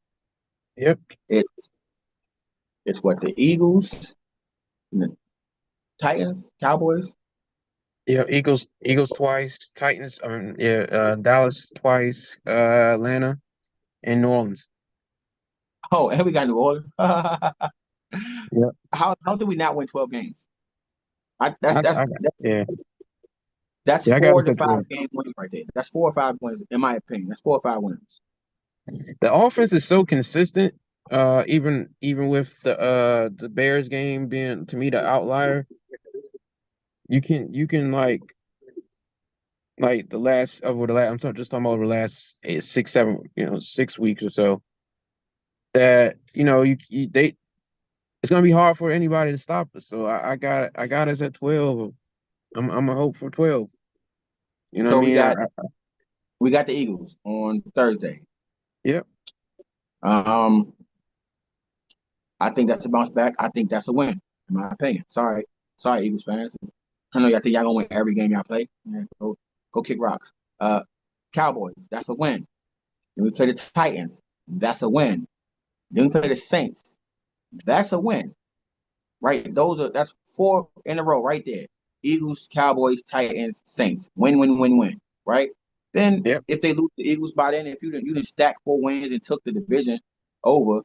yep, It's it's what, the Eagles, and the Titans, Cowboys. yeah. Eagles twice, Titans. Yeah, Dallas twice, Atlanta and New Orleans. Oh, and we got New Orleans. Yeah, How do we not win 12 games? I, that's I, that's I, that's yeah, That's yeah. I got four it to for five 12. game wins right there. That's 4 or 5 wins, in my opinion. That's 4 or 5 wins. The offense is so consistent. Even with the Bears game being to me the outlier, you can like the last over the last just talking about over the last 6 7 6 weeks or so that they it's gonna be hard for anybody to stop us. So I got us at 12. I'm a hope for 12. You know what I So mean? we got the Eagles on Thursday. Yep. Um, I think that's a bounce back. I think that's a win, in my opinion. Sorry, Eagles fans. I know y'all think y'all gonna win every game y'all play. Yeah, go kick rocks. Uh, Cowboys, that's a win. Then we play the Titans. That's a win. Then we play the Saints. That's a win. Right? That's 4 in a row right there. Eagles, Cowboys, Titans, Saints. Win, win, win, win. Right? Then Yep. if they lose the Eagles by then, if you didn't stack 4 wins and took the division over,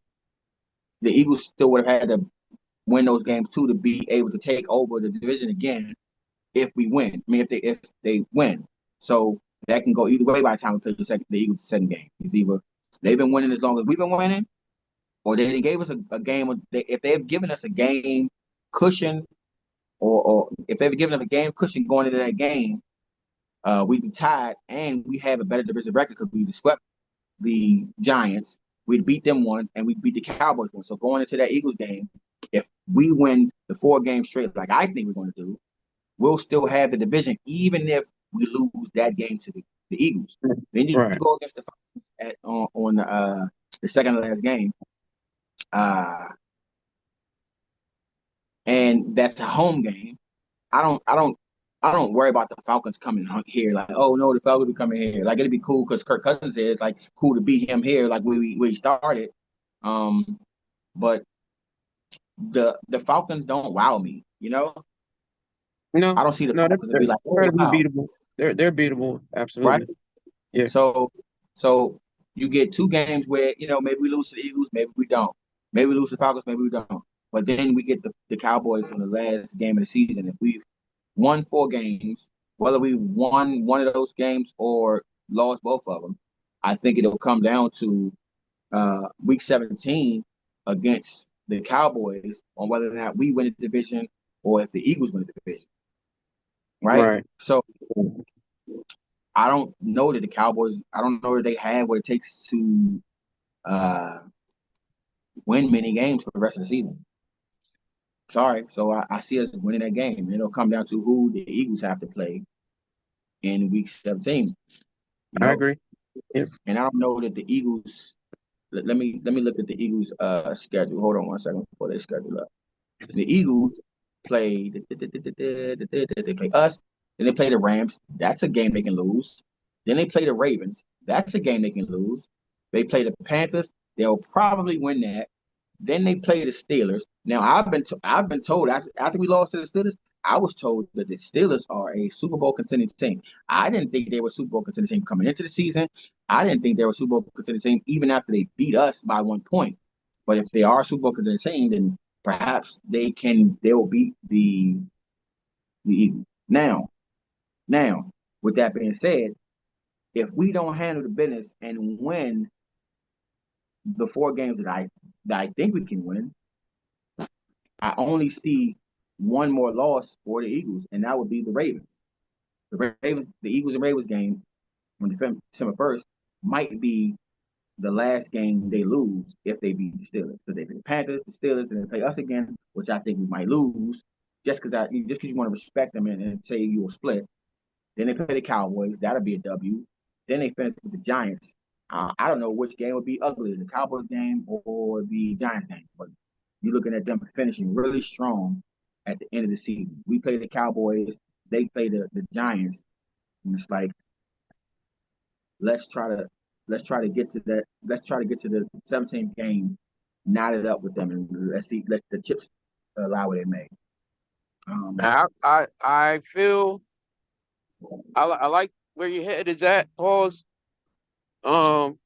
the Eagles still would have had to win those games too to be able to take over the division again if we win. I mean, if they win. So that can go either way by the time we play the Eagles' second game. It's either they've been winning as long as we've been winning, or they gave us a game. If they've given us a game cushion, or if they've given us a game cushion going into that game, we'd be tied, and we have a better division record because we swept the Giants. We'd beat them once, and we beat the Cowboys once. So going into that Eagles game, if we win the 4 games straight, like I think we're going to do, we'll still have the division, even if we lose that game to the Eagles. Then you Right. go against the Falcons on the second to last game. And that's a home game. I don't I don't worry about the Falcons coming here. Like, oh no, the Falcons are coming here. Like, it'd be cool because Kirk Cousins is like cool to beat him here, like where we started. But the Falcons don't wow me. No, I don't see the no, Falcons and they're be like, oh incredibly wow, beatable. They're beatable, right? absolutely. Yeah, So you get two games where maybe we lose to the Eagles, maybe we don't. Maybe we lose to the Falcons, maybe we don't. But then we get the Cowboys on the last game of the season. If we've won 4 games, whether we won one of those games or lost both of them, I think it'll come down to week 17 against the Cowboys on whether or not we win the division or if the Eagles win the division. Right? right. So I don't know that the Cowboys, I don't know that they have what it takes to uh, win many games for the rest of the season. Sorry. So I see us winning that game. And it'll come down to who the Eagles have to play in week 17. I agree. Yeah. And I don't know that the Eagles, let me look at the Eagles schedule. Hold on one second before they schedule up. The Eagles play they play us, then they play the Rams. That's a game they can lose. Then they play the Ravens. That's a game they can lose. They play the Panthers. They'll probably win that. Then they play the Steelers. Now I've been told after we lost to the Steelers, I was told that the Steelers are a Super Bowl contending team. I didn't think they were a Super Bowl contending team coming into the season. I didn't think they were a Super Bowl contending team even after they beat us by 1 point. But if they are a Super Bowl contending team, then perhaps they will beat the Eagles. Now, with that being said, if we don't handle the business and win the 4 games that I think we can win, I only see one more loss for the Eagles, and that would be the Ravens. The Eagles and Ravens game on December 1st might be the last game they lose if they beat the Steelers. So they play the Panthers, the Steelers, and they play us again, which I think we might lose just because you want to respect them and say you will split. Then they play the Cowboys, that'll be a W. Then they finish with the Giants. I don't know which game would be uglier, the Cowboys game or the Giants game, but you're looking at them finishing really strong at the end of the season. We play the Cowboys, they play the Giants, and it's like let's try to get to that. Let's try to get to the 17th game, knot it up with them, and let the chips allow what they may. I feel I like where your head is at. Pause. Um,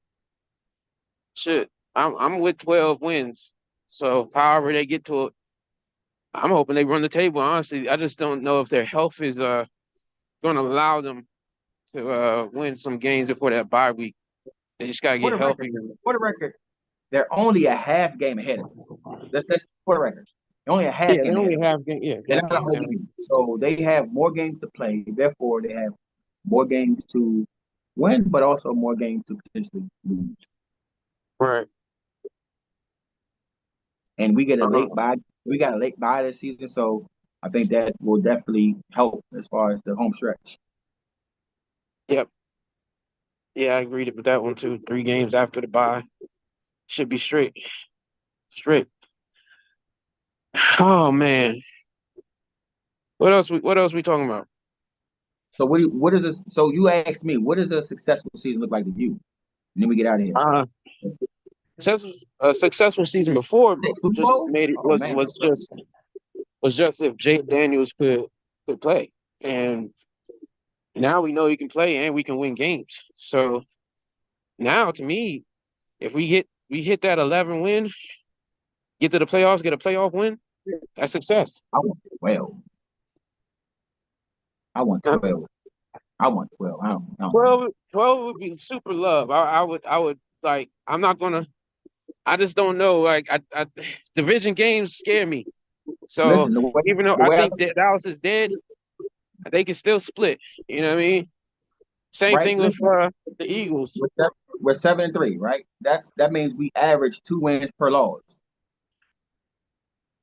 shit. I'm with 12 wins. So however they get to it, I'm hoping they run the table. Honestly, I just don't know if their health is going to allow them to win some games before that bye week. They just gotta For get the record, healthy. they're only a half game ahead of us. That's for the record. They're only a half Yeah, they game ahead only of us. have game. Yeah, They're exactly. not a whole game. So they have more games to play. Therefore, they have more games to win, but also more games to potentially lose. Right. And we get a Uh-huh. late bye. We got a late bye this season, so I think that will definitely help as far as the home stretch. Yep. Yeah, I agreed with that one too. 3 games after the bye should be straight. Straight. Oh man. What else we talking about? So so you asked me, what does a successful season look like to you? And then we get out of here. Uh a successful season before Super just Bowl? made it Oh man. was just if Jake Daniels could play. And now we know he can play and we can win games. So now to me, if we hit that 11 win, get to the playoffs, get a playoff win, that's success. I want 12. I want 12. I want 12. I don't know. 12 would be super love. I would like. I'm not gonna. I just don't know. Like division games scare me. So Listen, even though the I way I think that Dallas is dead, they can still split. You know what I mean? Same right, thing with listen, the Eagles. we're 7-3, right? That means we average 2 wins per loss.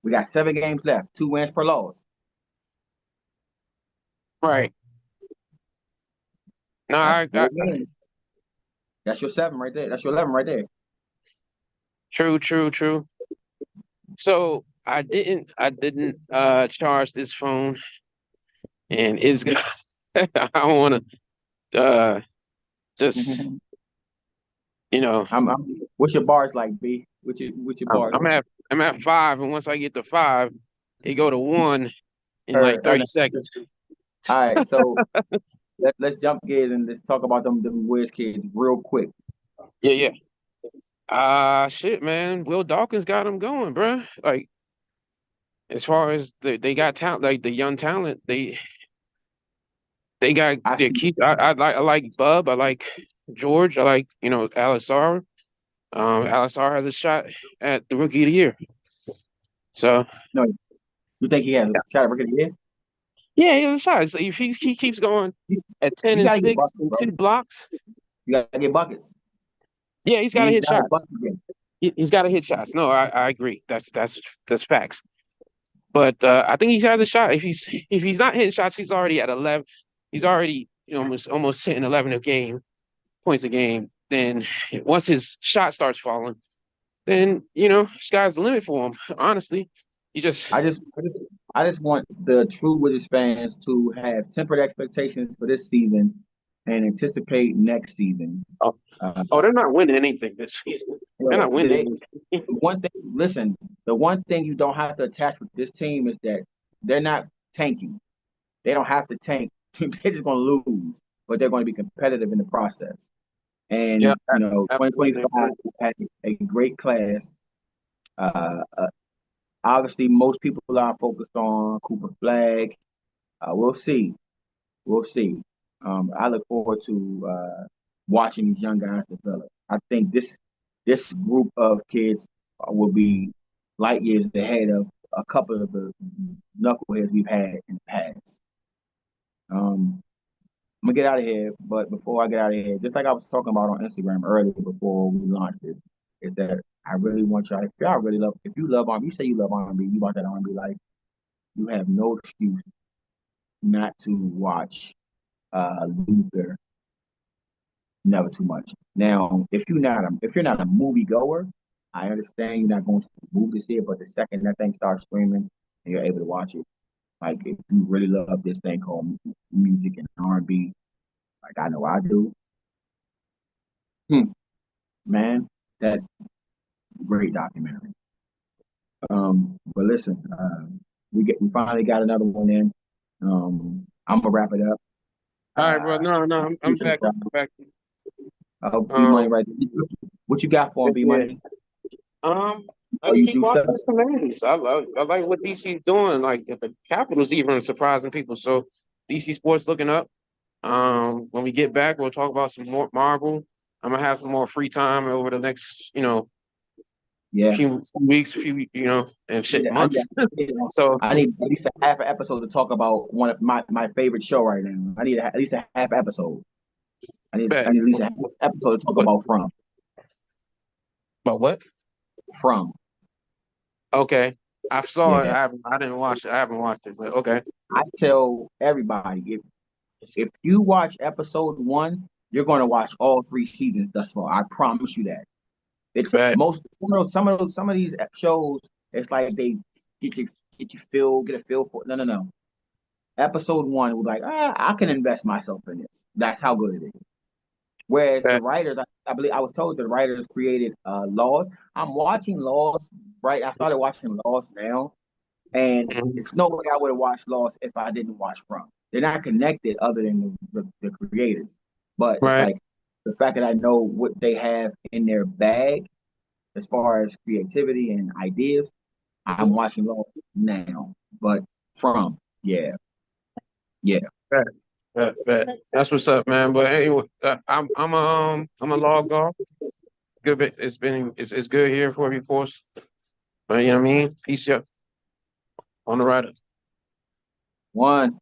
We got 7 games left, 2 wins per loss. Right. No, That's I four got wins. That's your 7 right there. That's your 11 right there. true. So I didn't charge this phone and it's good. I don't want to just What's your bars like, B? What's your bars I'm like? at 5, and once I get to 5, it go to 1 in like Heard. 30 seconds. All right, so let's jump gears and let's talk about them Wiz kids real quick. Yeah, yeah. Shit, man. Will Dawkins got them going, bruh. Like, as far as they got talent, like the young talent, they got I they see. keep. I like Bub. I like George. I like Alisar. Alisar has a shot at the Rookie of the Year. So No, you think he has a yeah, shot at rookie of the year? yeah, he has a shot. So if he keeps going You, at 10 you and gotta get 6 buckets, and bro. 2 blocks, You gotta get buckets. yeah, he's got to He's hit not a shots. bucket getter. He's got to hit shots. No, I agree. That's facts. But I think he has a shot. If he's not hitting shots, he's already at 11. He's already almost hitting 11 a game, points a game. Then once his shot starts falling, then sky's the limit for him. Honestly, you just I just want the true Wizards fans to have tempered expectations for this season and anticipate next season. oh, Uh, oh they're not winning anything this season. They're not winning they anything. one thing. Listen, the one thing you don't have to attach with this team is that they're not tanking. They don't have to tank. They're just going to lose, but they're going to be competitive in the process. Yeah, And absolutely. 2025 had a great class. Obviously, most people are focused on Cooper Flag. We'll see. We'll see. I look forward to watching these young guys develop. I think this group of kids will be light years ahead of a couple of the knuckleheads we've had in the past. I'm gonna get out of here, but before I get out of here, just like I was talking about on Instagram earlier before we launched this, is that I really want y'all. If you love R&B, you say you love R&B, you want that R&B life, you have no excuse not to watch Luther Never Too Much. Now, if you're not a movie goer, I understand you're not going to the movie to see it, but the second that thing starts streaming and you're able to watch it, like if you really love this thing called music and R&B, like I know I do, man, that great documentary. But listen, we finally got another one in. I'm gonna wrap it up. All right, bro. No, I'm Appreciate back. y'all. I'm back. B Money Um, right there. What you got for him, B yeah. Money? I Are just you keep juiced watching up? this Commanders. I like what DC's doing. Like the Capitals even surprising people. So DC sports looking up. When we get back, we'll talk about some more Marvel. I'm gonna have some more free time over the next, Yeah. few weeks, and shit I need, months. So I need at least a half an episode to talk about one of my favorite show right now. I need at least a half episode. I bet. need at least a half episode to talk But about from but what? from. Okay. I saw it. Yeah. I didn't watch it. I haven't watched it. But okay. I tell everybody if you watch episode one, you're going to watch all 3 seasons thus far. I promise you that. It's Bet. most some of these shows. It's like they get you get a feel for. No. Episode one was like, I can invest myself in this. That's how good it is. Whereas the Bet. writers, I believe I was told the writers created Lost. I'm watching Lost, right? I started watching Lost now, and Mhm. it's no way I would have watched Lost if I didn't watch From. They're not connected other than the creators, but it's Right. like the fact that I know what they have in their bag as far as creativity and ideas. I'm watching Lost now, but From, yeah, yeah. Bet. Bet. That's what's up, man. But anyway, I'm a log off. Good bit. It's good here for you, force. But you know what I mean? Peace out on the rider. One.